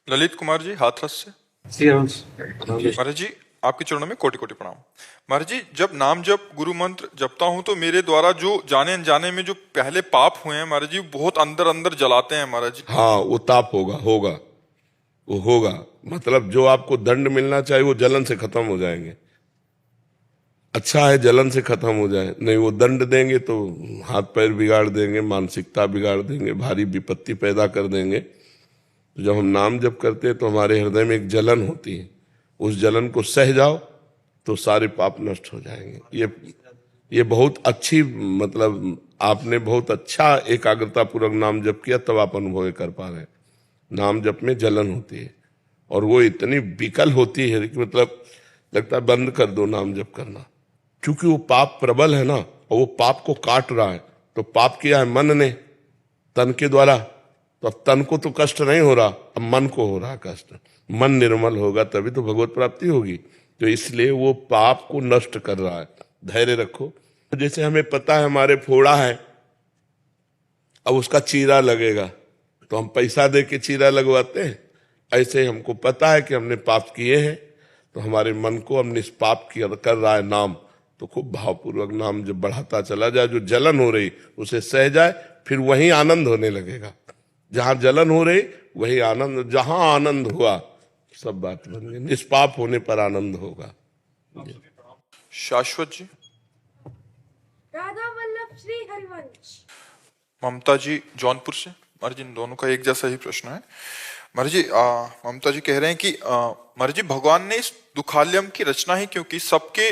ललित कुमार जी हाथरस से। महाराज जी आपके चरणों में कोटि कोटि प्रणाम। महाराज जी जब नाम जप गुरु मंत्र जपता हूं तो मेरे द्वारा जो जाने अनजाने में जो पहले पाप हुए हैं महाराज जी, बहुत अंदर अंदर जलाते हैं महाराज जी। हाँ, वो ताप होगा, वो होगा। मतलब जो आपको दंड मिलना चाहिए वो जलन से खत्म हो जाएंगे। अच्छा है जलन से खत्म हो जाए, नहीं वो दंड देंगे तो हाथ पैर बिगाड़ देंगे, मानसिकता बिगाड़ देंगे, भारी विपत्ति पैदा कर देंगे। तो जब हम नाम जप करते हैं तो हमारे हृदय में एक जलन होती है, उस जलन को सह जाओ तो सारे पाप नष्ट हो जाएंगे। ये बहुत अच्छी, मतलब आपने बहुत अच्छा एकाग्रता पूर्वक नाम जप किया, तब आप अनुभव कर पा रहे हैं। नाम जप में जलन होती है और वो इतनी विकल होती है कि मतलब लगता है बंद कर दो नाम जप करना, क्योंकि वो पाप प्रबल है ना, और वो पाप को काट रहा है। तो पाप किया है मन ने, तन के द्वारा, तो अब तन को तो कष्ट नहीं हो रहा, अब मन को हो रहा कष्ट। मन निर्मल होगा तभी तो भगवत प्राप्ति होगी। तो इसलिए वो पाप को नष्ट कर रहा है। धैर्य रखो। जैसे हमें पता है हमारे फोड़ा है, अब उसका चीरा लगेगा तो हम पैसा दे के चीरा लगवाते हैं। ऐसे ही हमको पता है कि हमने पाप किए हैं, तो हमारे मन को हम निष्पाप कर रहा है नाम, तो खूब भावपूर्वक नाम जब बढ़ाता चला जाए, जो जलन हो रही उसे सह जाए, फिर वहीं आनंद होने लगेगा। जहां जलन हो रही वही आनंद, जहां आनंद हुआ सब बात बन गई। निष्पाप होने पर आनंद होगा। शाश्वत जी। राधा वल्लभ श्री हरिवंश। ममता जी जौनपुर से। महाराज जी इन दोनों का एक जैसा ही प्रश्न है। महाराज जी ममता जी कह रहे हैं कि महाराज जी भगवान ने इस दुखालयम की रचना ही क्यों की? सबके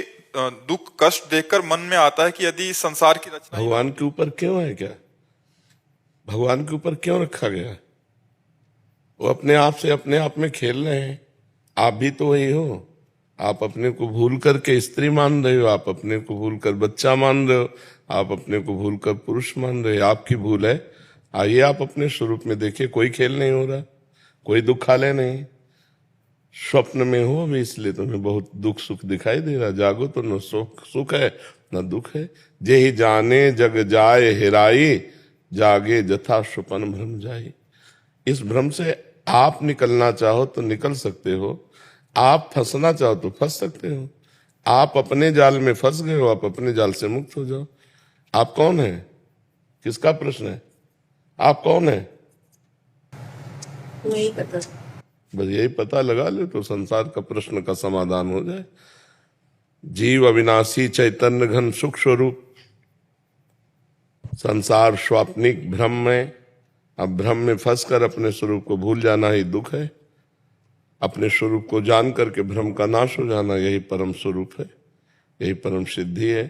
दुख कष्ट देखकर मन में आता है कि यदि संसार की रचना भगवान के ऊपर क्यों है? क्या भगवान के ऊपर क्यों रखा गया है? वो अपने आप से अपने आप में खेल रहे हैं। आप भी तो वही हो, आप अपने को भूल करके स्त्री मान रहे हो, आप अपने को भूल कर बच्चा मान रहे हो, आप अपने को भूल कर पुरुष मान रहे हो, आपकी भूल है। आइए आप अपने स्वरूप में देखिए, कोई खेल नहीं हो रहा, कोई दुखालय नहीं। स्वप्न में हो अभी, इसलिए तुम्हें बहुत दुख सुख दिखाई दे रहा। जागो तो न सुख है न दुख है। जे ही जाने जग जाए हेराई, जागे जथा स्वपन भ्रम जाई। इस भ्रम से आप निकलना चाहो तो निकल सकते हो, आप फंसना चाहो तो फंस सकते हो। आप अपने जाल में फंस गए हो, आप अपने जाल से मुक्त हो जाओ। आप कौन है? किसका प्रश्न है? आप कौन है? नहीं पता। बस यही पता लगा ले तो संसार का प्रश्न का समाधान हो जाए। जीव अविनाशी चैतन्य घन सुख स्वरूप, संसार स्वाप्निक भ्रम में। अब भ्रम में फंसकर अपने स्वरूप को भूल जाना ही दुख है। अपने स्वरूप को जान करके भ्रम का नाश हो जाना, यही परम स्वरूप है, यही परम सिद्धि है।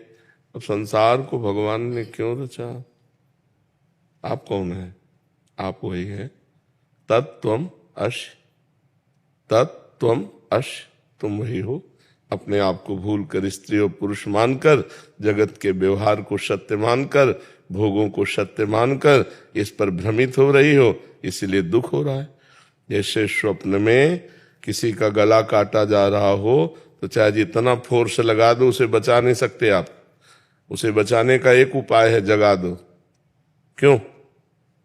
अब संसार को भगवान ने क्यों रचा? आप कौन है? आप वही है, तत्त्वम अश, तत्त्वम अश, तुम वही हो। अपने आप को भूल कर स्त्री और पुरुष मानकर, जगत के व्यवहार को सत्य मानकर, भोगों को सत्य मानकर इस पर भ्रमित हो रही हो, इसीलिए दुख हो रहा है। जैसे स्वप्न में किसी का गला काटा जा रहा हो तो चाहे जितना फोर्स लगा दो उसे बचा नहीं सकते आप। उसे बचाने का एक उपाय है, जगा दो। क्यों?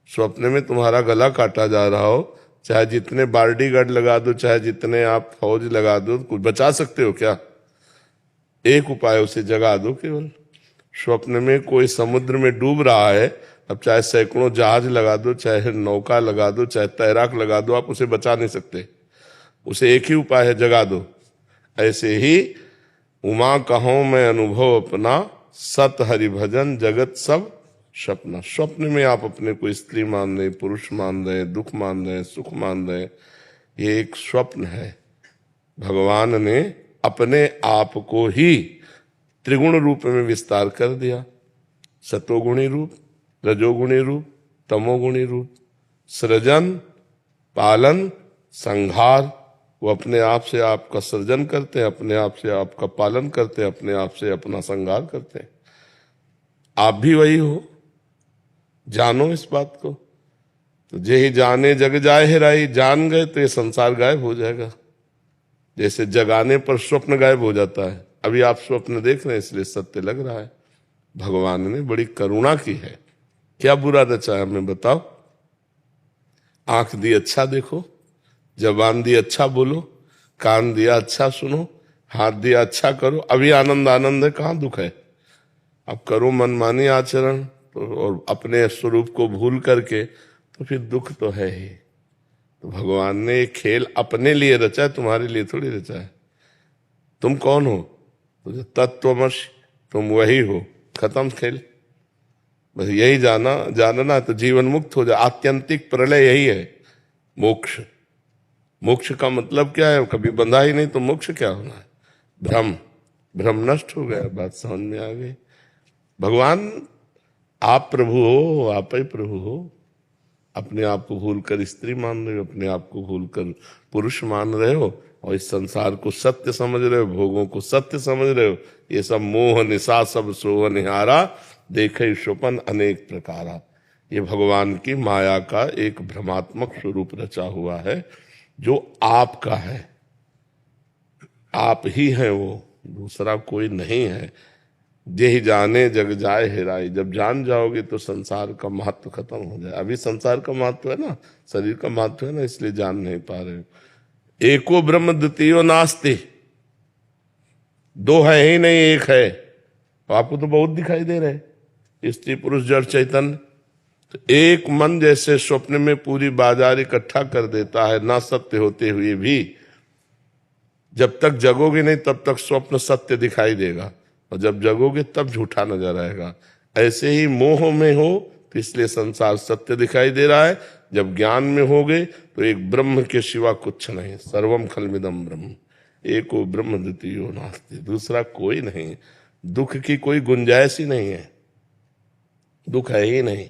स्वप्न में तुम्हारा गला काटा जा रहा हो, चाहे जितने बॉडीगार्ड लगा दो, चाहे जितने आप फौज लगा दो, कुछ बचा सकते हो क्या? एक उपाय, उसे जगा दो केवल। स्वप्न में कोई समुद्र में डूब रहा है, अब चाहे सैकड़ों जहाज लगा दो, चाहे नौका लगा दो, चाहे तैराक लगा दो, आप उसे बचा नहीं सकते। उसे एक ही उपाय है, जगा दो। ऐसे ही उमा कहो मैं अनुभव अपना, सत हरि भजन जगत सब सपना। स्वप्न में आप अपने को स्त्री मान रहे, पुरुष मान रहे, दुख मान रहे, सुख मान रहे, ये एक स्वप्न है। भगवान ने अपने आप को ही त्रिगुण रूप में विस्तार कर दिया। सतोगुणी रूप, रजोगुणी रूप, तमोगुणी रूप। सृजन, पालन, संहार, वो अपने आप से आपका सृजन करते हैं, अपने आप से आपका पालन करते हैं, अपने आप से अपना संहार करते हैं। आप भी वही हो, जानो इस बात को। तो जे ही जाने जग जाए हेराई, जान गए तो ये संसार गायब हो जाएगा। जैसे जगाने पर स्वप्न गायब हो जाता है, अभी आप स्वप्न देख रहे हैं इसलिए सत्य लग रहा है। भगवान ने बड़ी करुणा की है। क्या बुरा रचा है हमें बताओ? आंख दी अच्छा देखो, जबान दी अच्छा बोलो, कान दिया अच्छा सुनो, हाथ दिया अच्छा करो। अभी आनंद आनंद है, कहाँ दुख है? अब करो मनमानी आचरण तो और अपने स्वरूप को भूल करके, तो फिर दुख तो है ही। तो भगवान ने एक खेल अपने लिए रचा है, तुम्हारे लिए थोड़ी रचा है। तुम कौन हो? तो तत्वमसि, तुम वही हो। खत्म खेल। बस यही जानना तो जीवन मुक्त हो जाए। आत्यंतिक प्रलय यही है, मोक्ष। मोक्ष का मतलब क्या है? कभी बंधा ही नहीं तो मोक्ष क्या होना है? भ्रम, भ्रम नष्ट हो गया, बात समझ में आ गई। भगवान आप प्रभु हो, आप ही प्रभु हो। अपने आप को भूल कर स्त्री मान रहे हो, अपने आप को भूल कर पुरुष मान रहे हो, और इस संसार को सत्य समझ रहे हो, भोगों को सत्य समझ रहे हो। ये सब मोह निशा सब सोह निहारा, देखे स्वपन अनेक प्रकारा। ये भगवान की माया का एक भ्रमात्मक स्वरूप रचा हुआ है, जो आपका है। आप ही हैं वो, दूसरा कोई नहीं है। जे ही जाने जग जाए हेराई, जब जान जाओगे तो संसार का महत्व खत्म हो जाए। अभी संसार का महत्व है ना, शरीर का महत्व है ना, इसलिए जान नहीं पा रहे हो। एको ब्रह्म द्वितीयो नास्ति, दो है ही नहीं, एक है। तो आपको तो बहुत दिखाई दे रहे, स्त्री पुरुष जड़ चैतन्य। तो एक मन जैसे स्वप्न में पूरी बाजार इकट्ठा कर देता है, ना सत्य होते हुए भी। जब तक जगोगे नहीं तब तक स्वप्न सत्य दिखाई देगा, और जब जगोगे तब झूठा नजर आएगा। ऐसे ही मोह में हो तो इसलिए संसार सत्य दिखाई दे रहा है। जब ज्ञान में होगे तो एक ब्रह्म के सिवा कुछ नहीं, सर्वम खलमिदम ब्रह्म, एको ब्रह्म द्वितीयो नास्ति, दूसरा कोई नहीं। दुख की कोई गुंजाइश ही नहीं है, दुख है ही नहीं,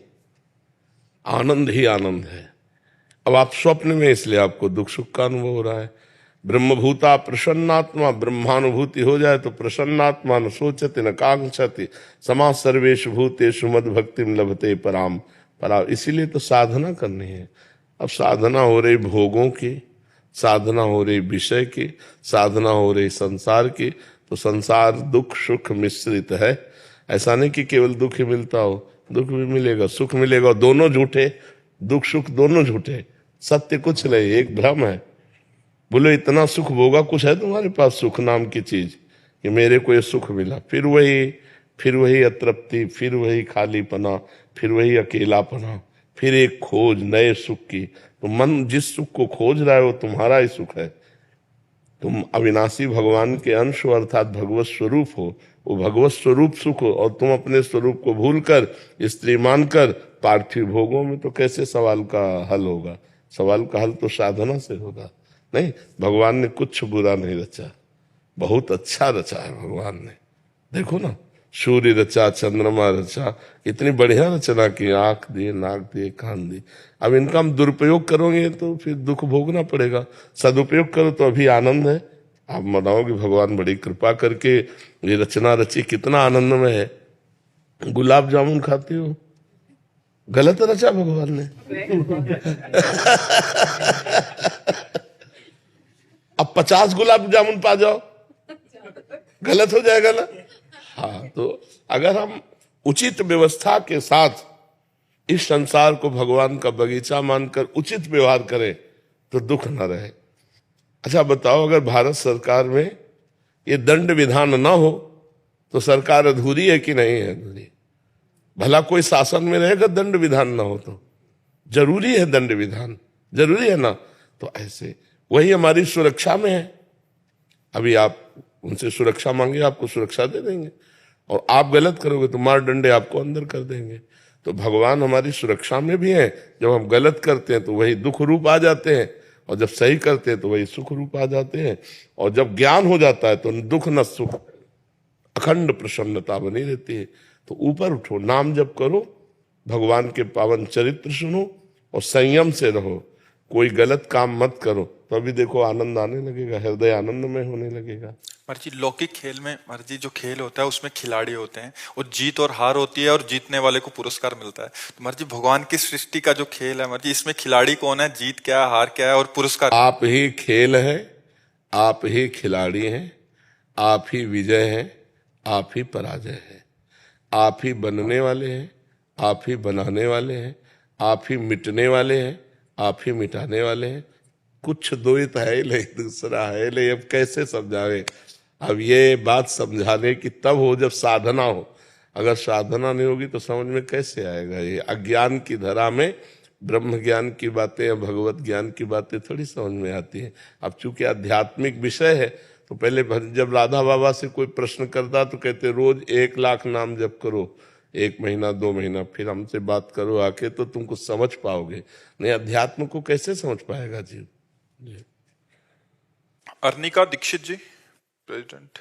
आनंद ही आनंद है। अब आप स्वप्न में, इसलिए आपको दुख सुख का अनुभव हो रहा है। ब्रह्मभूता प्रसन्नात्मा, ब्रह्मानुभूति हो जाए तो प्रसन्नात्मा न सोचति न कांक्षति, समा सर्वेषु भूतेषु मद भक्तिम लभते पराम परा। इसीलिए तो साधना करनी है। अब साधना हो रही भोगों की, साधना हो रही विषय की, साधना हो रही संसार की, तो संसार दुख सुख मिश्रित है। ऐसा नहीं कि केवल दुख ही मिलता हो, दुख भी मिलेगा सुख मिलेगा, दोनों झूठे, दुख सुख दोनों झूठे, सत्य कुछ नहीं, एक भ्रम है। बोलो इतना सुख भोगा, कुछ है तुम्हारे पास सुख नाम की चीज कि मेरे को ये सुख मिला, फिर वही अतृप्ति, फिर वही खालीपना, फिर वही अकेलापना, फिर एक खोज नए सुख की। तो मन जिस सुख को खोज रहा है वो तुम्हारा ही सुख है। तुम अविनाशी भगवान के अंश हो, अर्थात भगवत स्वरूप हो, वो भगवत स्वरूप सुख हो, और तुम अपने स्वरूप को भूलकर स्त्री मानकर पार्थिव भोगों में, तो कैसे सवाल का हल होगा? सवाल का हल तो साधना से होगा। नहीं, भगवान ने कुछ बुरा नहीं रचा, बहुत अच्छा रचा है भगवान ने। देखो ना, सूर्य रचा, चंद्रमा रचा, इतनी बढ़िया रचना की, आंख दिए, नाक दिए, कान दिए। अब इनका हम दुरुपयोग करोगे तो फिर दुख भोगना पड़ेगा, सदुपयोग करो तो अभी आनंद है। आप मनाओगे भगवान बड़ी कृपा करके ये रचना रची, कितना आनंद में है। गुलाब जामुन खाते हो, गलत रचा भगवान ने। अब 50 गुलाब जामुन पा जाओ, गलत हो जाएगा ना। हाँ, तो अगर हम उचित व्यवस्था के साथ इस संसार को भगवान का बगीचा मानकर उचित व्यवहार करें तो दुख न रहे। अच्छा बताओ, अगर भारत सरकार में ये दंड विधान ना हो तो सरकार अधूरी है कि नहीं है? अधूरी। भला कोई शासन में रहेगा दंड विधान ना हो तो? जरूरी है दंड विधान, जरूरी है ना। तो ऐसे वही हमारी सुरक्षा में है। अभी आप उनसे सुरक्षा मांगे, आपको सुरक्षा दे देंगे, और आप गलत करोगे तो मार डंडे आपको अंदर कर देंगे। तो भगवान हमारी सुरक्षा में भी है। जब हम गलत करते हैं तो वही दुख रूप आ जाते हैं, और जब सही करते हैं तो वही सुख रूप आ जाते हैं। और जब ज्ञान हो जाता है तो दुख न सुख, अखंड प्रसन्नता बनी रहती है। तो ऊपर उठो, नाम जप करो, भगवान के पावन चरित्र सुनो और संयम से रहो। कोई गलत काम मत करो, तो अभी देखो आनंद आने लगेगा, हृदय आनंद में होने लगेगा। मर्जी लौकिक खेल में, मर्जी जो खेल होता है उसमें खिलाड़ी होते हैं, और जीत और हार होती है, और जीतने वाले को पुरस्कार मिलता है। तो मर्जी भगवान की सृष्टि का जो खेल है, मर्जी इसमें खिलाड़ी कौन है, जीत क्या है, हार क्या है, और पुरस्कार। आप ही खेल है, आप ही खिलाड़ी हैं, आप ही विजय हैं, आप ही पराजय है। आप ही बनने वाले हैं, आप ही बनाने वाले हैं, आप ही मिटने वाले हैं, आप ही मिटाने वाले हैं। कुछ द्वैत है ही नहीं, दूसरा है नहीं। अब कैसे समझावे? अब ये बात समझाने की तब हो जब साधना हो। अगर साधना नहीं होगी तो समझ में कैसे आएगा? ये अज्ञान की धरा में ब्रह्म ज्ञान की बातें या भगवत ज्ञान की बातें थोड़ी समझ में आती हैं। अब चूंकि आध्यात्मिक विषय है तो पहले जब राधा बाबा से कोई प्रश्न करता तो कहते रोज 1 लाख नाम जप करो, 1 महीना 2 महीना, फिर हमसे बात करो आके तो तुम कुछ समझ पाओगे। नहीं, अध्यात्म को कैसे समझ पाएगा जीव? अर्निका दीक्षित जी, प्रेसिडेंट।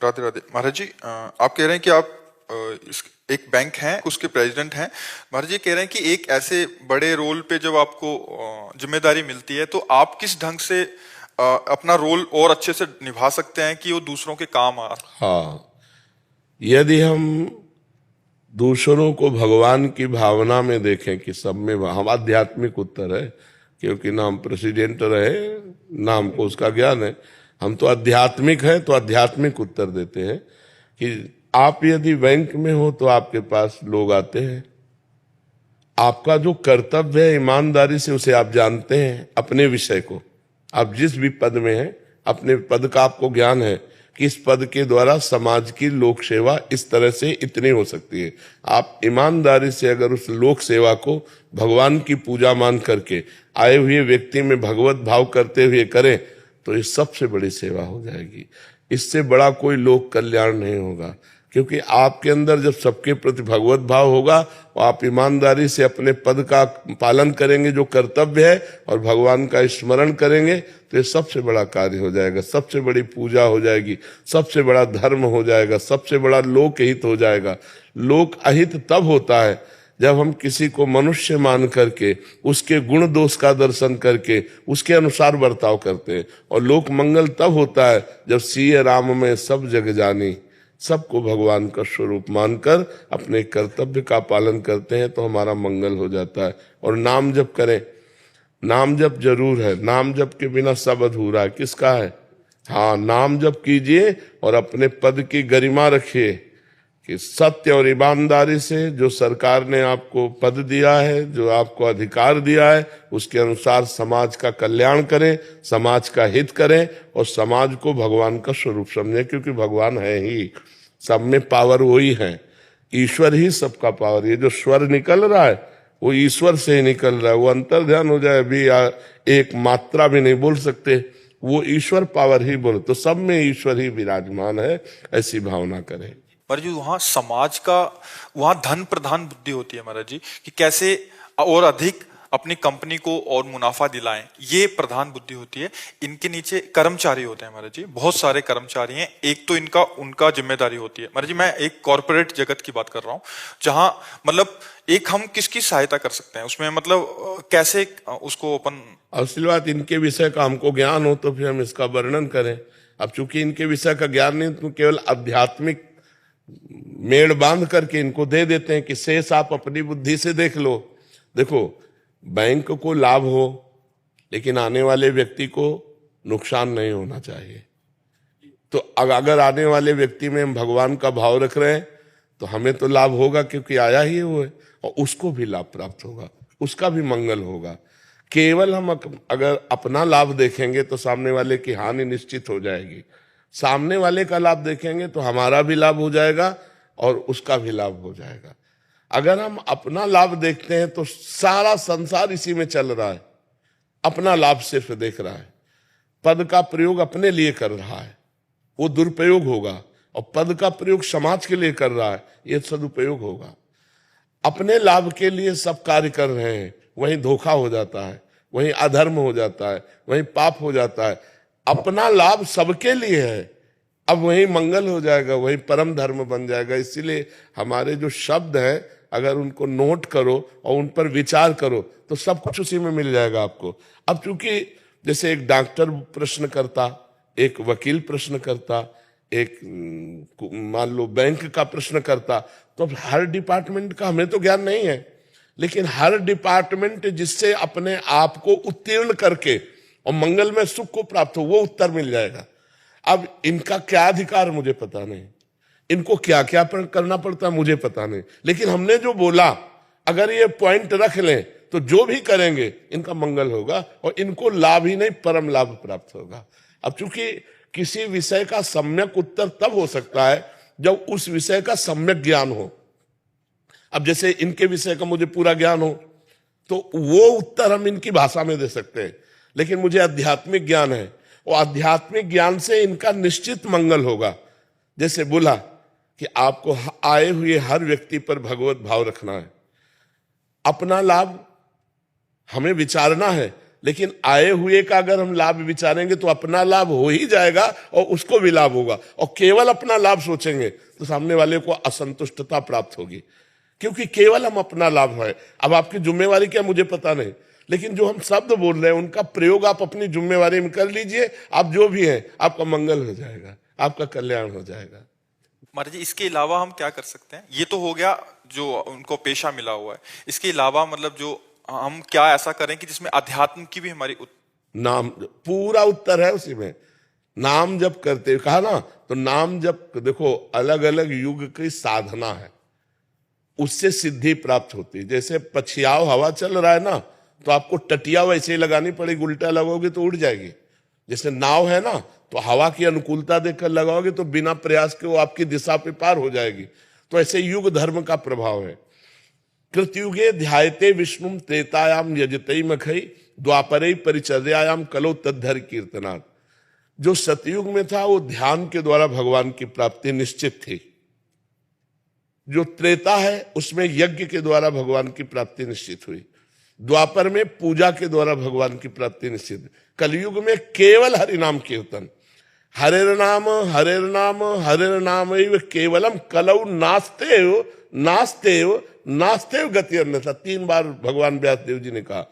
राधे राधे। महाराज जी, आप कह रहे हैं कि आप एक बैंक हैं, उसके प्रेसिडेंट हैं। महाराज जी कह रहे हैं कि एक ऐसे बड़े रोल पे जब आपको जिम्मेदारी मिलती है तो आप किस ढंग से अपना रोल और अच्छे से निभा सकते हैं कि वो दूसरों के काम आ। हाँ, यदि हम दूसरों को भगवान की भावना में देखें कि सब में, हम आध्यात्मिक उत्तर है, क्योंकि ना हम प्रेसिडेंट रहे ना हमको उसका ज्ञान है, हम तो आध्यात्मिक है, तो आध्यात्मिक उत्तर देते हैं कि आप यदि बैंक में हो तो आपके पास लोग आते हैं, आपका जो कर्तव्य है ईमानदारी से उसे आप जानते हैं। अपने विषय को, आप जिस भी पद में हैं, अपने पद का आपको ज्ञान है कि इस पद के द्वारा समाज की लोक सेवा इस तरह से इतनी हो सकती है। आप ईमानदारी से अगर उस लोक सेवा को भगवान की पूजा मान करके आए हुए व्यक्ति में भगवत भाव करते हुए करें तो ये सबसे बड़ी सेवा हो जाएगी। इससे बड़ा कोई लोक कल्याण नहीं होगा, क्योंकि आपके अंदर जब सबके प्रति भगवत भाव होगा, आप ईमानदारी से अपने पद का पालन करेंगे जो कर्तव्य है, और भगवान का स्मरण करेंगे, तो ये सबसे बड़ा कार्य हो जाएगा, सबसे बड़ी पूजा हो जाएगी, सबसे बड़ा धर्म हो जाएगा, सबसे बड़ा लोक हित हो जाएगा। लोक अहित तब होता है जब हम किसी को मनुष्य मान करके उसके गुण दोष का दर्शन करके उसके अनुसार बर्ताव करते हैं। और लोक मंगल तब होता है जब सिय राम में सब जग जानी, सबको भगवान का स्वरूप मानकर अपने कर्तव्य का पालन करते हैं तो हमारा मंगल हो जाता है। और नाम जप करें, नाम जप जरूर है, नाम जप के बिना सब अधूरा है। किसका है? हाँ, नाम जप कीजिए और अपने पद की गरिमा रखिए कि सत्य और ईमानदारी से जो सरकार ने आपको पद दिया है, जो आपको अधिकार दिया है, उसके अनुसार समाज का कल्याण करें, समाज का हित करें और समाज को भगवान का स्वरूप समझें, क्योंकि भगवान है ही, सब में पावर वही है, ईश्वर ही सबका पावर। ये जो स्वर निकल रहा है वो ईश्वर से ही निकल रहा है। वो अंतर ध्यान हो जाए, अभी एक मात्रा भी नहीं बोल सकते, वो ईश्वर पावर ही बोले, तो सब में ईश्वर ही विराजमान है, ऐसी भावना करें। पर जो वहाँ समाज का, वहाँ धन प्रधान बुद्धि होती है महाराज जी, कि कैसे और अधिक अपनी कंपनी को और मुनाफा दिलाएं, ये प्रधान बुद्धि होती है। इनके नीचे कर्मचारी होते हैं महाराज जी, बहुत सारे कर्मचारी हैं। एक तो इनका उनका जिम्मेदारी होती है महाराज जी। मैं एक कॉर्पोरेट जगत की बात कर रहा हूँ, जहाँ मतलब एक हम किसकी सहायता कर सकते हैं उसमें, मतलब कैसे उसको अपन। असली बात, इनके विषय का हमको ज्ञान हो तो फिर हम इसका वर्णन करें। अब चूंकि इनके विषय का ज्ञान नहीं, तो केवल आध्यात्मिक मेड़ बांध करके इनको दे देते हैं कि शेष आप अपनी बुद्धि से देख लो। देखो, बैंक को लाभ हो लेकिन आने वाले व्यक्ति को नुकसान नहीं होना चाहिए। तो अगर आने वाले व्यक्ति में हम भगवान का भाव रख रहे हैं तो हमें तो लाभ होगा, क्योंकि आया ही वो है, और उसको भी लाभ प्राप्त होगा, उसका भी मंगल होगा। केवल हम अगर अपना लाभ देखेंगे तो सामने वाले की हानि निश्चित हो जाएगी। सामने वाले का लाभ देखेंगे तो हमारा भी लाभ हो जाएगा और उसका भी लाभ हो जाएगा। अगर हम अपना लाभ देखते हैं तो सारा संसार इसी में चल रहा है, अपना लाभ सिर्फ देख रहा है, पद का प्रयोग अपने लिए कर रहा है, वो दुरुपयोग होगा। और पद का प्रयोग समाज के लिए कर रहा है, ये सदुपयोग होगा। अपने लाभ के लिए सब कार्य कर रहे हैं, वहीं धोखा हो जाता है, वहीं अधर्म हो जाता है, वहीं पाप हो जाता है। अपना लाभ सबके लिए है, अब वही मंगल हो जाएगा, वही परम धर्म बन जाएगा। इसीलिए हमारे जो शब्द हैं, अगर उनको नोट करो और उन पर विचार करो तो सब कुछ उसी में मिल जाएगा आपको। अब चूंकि जैसे एक डॉक्टर प्रश्न करता, एक वकील प्रश्न करता, एक मान लो बैंक का प्रश्न करता, तो हर डिपार्टमेंट का हमें तो ज्ञान नहीं है, लेकिन हर डिपार्टमेंट जिससे अपने आप को उत्तीर्ण करके और मंगल में सुख को प्राप्त हो, वो उत्तर मिल जाएगा। अब इनका क्या अधिकार मुझे पता नहीं, इनको क्या क्या करना पड़ता है मुझे पता नहीं, लेकिन हमने जो बोला अगर ये पॉइंट रख लें तो जो भी करेंगे इनका मंगल होगा और इनको लाभ ही नहीं परम लाभ प्राप्त होगा। अब चूंकि किसी विषय का सम्यक उत्तर तब हो सकता है जब उस विषय का सम्यक ज्ञान हो। अब जैसे इनके विषय का मुझे पूरा ज्ञान हो तो वो उत्तर हम इनकी भाषा में दे सकते हैं, लेकिन मुझे आध्यात्मिक ज्ञान है और आध्यात्मिक ज्ञान से इनका निश्चित मंगल होगा। जैसे बोला कि आपको आए हुए हर व्यक्ति पर भगवत भाव रखना है, अपना लाभ हमें विचारना है, लेकिन आए हुए का अगर हम लाभ विचारेंगे तो अपना लाभ हो ही जाएगा और उसको भी लाभ होगा। और केवल अपना लाभ सोचेंगे तो सामने वाले को असंतुष्टता प्राप्त होगी, क्योंकि केवल हम अपना लाभ है। अब आपकी जिम्मेवारी क्या मुझे पता नहीं, लेकिन जो हम शब्द बोल रहे हैं उनका प्रयोग आप अपनी जिम्मेवारी में कर लीजिए। आप जो भी हैं आपका मंगल हो जाएगा, आपका कल्याण हो जाएगा। महाराज जी, इसके अलावा हम क्या कर सकते हैं? ये तो हो गया जो उनको पेशा मिला हुआ है, इसके अलावा मतलब जो हम क्या ऐसा करें कि जिसमें अध्यात्म की भी हमारी नाम पूरा उत्तर है उसी में। नाम जप करते कहा ना, तो नाम जप देखो अलग अलग युग की साधना है, उससे सिद्धि प्राप्त होती है। जैसे पछियाव हवा चल रहा है ना, तो आपको टटिया वैसे ही लगानी पड़ेगी, उल्टा लगाओगे तो उड़ जाएगी। जैसे नाव है ना, तो हवा की अनुकूलता देखकर लगाओगे तो बिना प्रयास के वो आपकी दिशा पे पार हो जाएगी। तो ऐसे युग धर्म का प्रभाव है। कृतयुगे ध्यायते विष्णुम त्रेतायाम यजते मखई द्वापरे परिचर्यायाम कलो तद्धर कीर्तनात्। जो सतयुग में था वो ध्यान के द्वारा भगवान की प्राप्ति निश्चित थी, जो त्रेता है उसमें यज्ञ के द्वारा भगवान की प्राप्ति निश्चित हुई, द्वापर में पूजा के द्वारा भगवान की प्राप्ति निश्चित, कलयुग में केवल हरिनाम कीर्तन। हरेर नाम हरेर नाम हरेर नाम केवलम कलौ नास्तेव नास्तेव गति अन्यथा, 3 बार भगवान व्यासदेव जी ने कहा।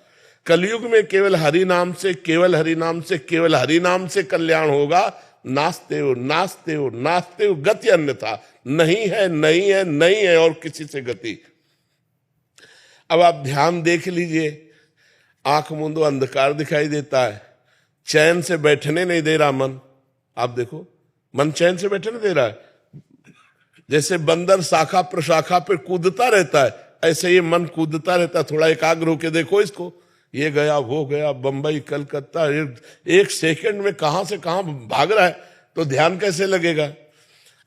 कलयुग में केवल हरि नाम से, केवल हरि नाम से, केवल हरि नाम से कल्याण होगा। नास्तेव नास्तेव नास्तेव गति अन्यथा, नहीं है नहीं है नहीं है और किसी से गति। अब आप ध्यान देख लीजिए, आंख मूंदो अंधकार दिखाई देता है, चैन से बैठने नहीं दे रहा मन। आप देखो, मन चैन से बैठने दे रहा है। जैसे बंदर शाखा प्रशाखा पे कूदता रहता है, ऐसे ये मन कूदता रहता है। थोड़ा एकाग्र होके देखो इसको, ये गया वो गया, बंबई कलकत्ता, एक सेकंड में कहां से कहां भाग रहा है, तो ध्यान कैसे लगेगा।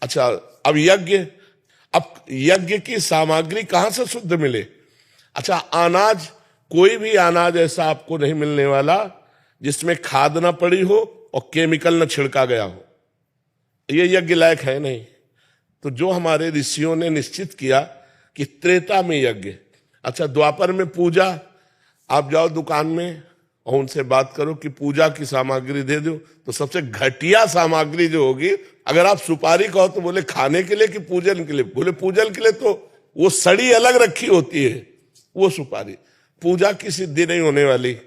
अच्छा, अब यज्ञ की सामग्री कहां से शुद्ध मिले। अच्छा, अनाज, कोई भी अनाज ऐसा आपको नहीं मिलने वाला जिसमें खाद ना पड़ी हो और केमिकल न छिड़का गया हो, ये यज्ञ लायक है नहीं। तो जो हमारे ऋषियों ने निश्चित किया कि त्रेता में यज्ञ, अच्छा द्वापर में पूजा, आप जाओ दुकान में और उनसे बात करो कि पूजा की सामग्री दे दो, तो सबसे घटिया सामग्री जो होगी, अगर आप सुपारी कहो तो बोले खाने के लिए कि पूजन के लिए, बोले पूजन के लिए, तो वो सड़ी अलग रखी होती है वो सुपारी, पूजा की सिद्धि नहीं होने वाली।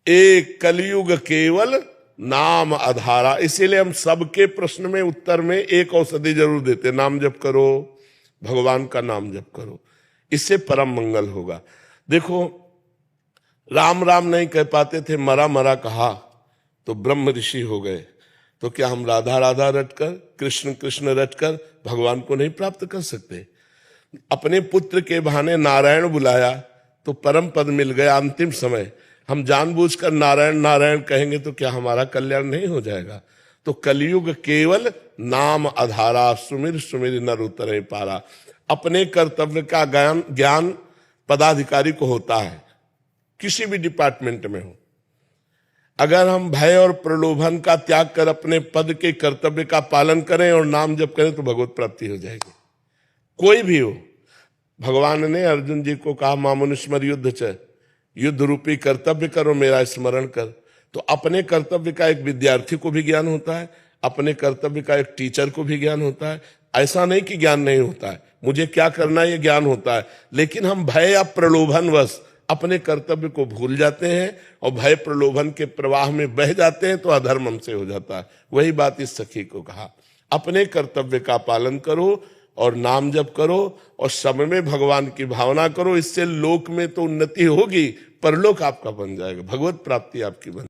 एक कलयुग केवल नाम आधारा, इसीलिए हम सबके प्रश्न में उत्तर में एक औषधि जरूर देते, नाम जप करो, भगवान का नाम जप करो, इससे परम मंगल होगा। देखो, राम राम नहीं कह पाते थे, मरा मरा कहा तो ब्रह्म ऋषि हो गए। तो क्या हम राधा राधा रटकर, कृष्ण कृष्ण रटकर भगवान को नहीं प्राप्त कर सकते। अपने पुत्र के बहाने नारायण बुलाया तो परम पद मिल गया। अंतिम समय हम जानबूझकर नारायण नारायण कहेंगे तो क्या हमारा कल्याण नहीं हो जाएगा। तो कलयुग केवल नाम आधारा, सुमिर सुमिर नर उतरे पारा। अपने कर्तव्य का ज्ञान पदाधिकारी को होता है, किसी भी डिपार्टमेंट में हो। अगर हम भय और प्रलोभन का त्याग कर अपने पद के कर्तव्य का पालन करें और नाम जप करें तो भगवत प्राप्ति हो जाएगी, कोई भी हो। भगवान ने अर्जुन जी को कहा, मामनुस्मर युद्ध च, युद्ध रूपी कर्तव्य करो, मेरा स्मरण कर। तो अपने कर्तव्य का एक विद्यार्थी को भी ज्ञान होता है, अपने कर्तव्य का एक टीचर को भी ज्ञान होता है। ऐसा नहीं कि ज्ञान नहीं होता है, मुझे क्या करना है ये ज्ञान होता है, लेकिन हम भय या प्रलोभनवश अपने कर्तव्य को भूल जाते हैं और भय प्रलोभन के प्रवाह में बह जाते हैं, तो अधर्म हमसे हो जाता है। वही बात इस सखी को कहा, अपने कर्तव्य का पालन करो और नाम जप करो और समय में भगवान की भावना करो। इससे लोक में तो उन्नति होगी, परलोक आपका बन जाएगा, भगवत प्राप्ति आपकी बन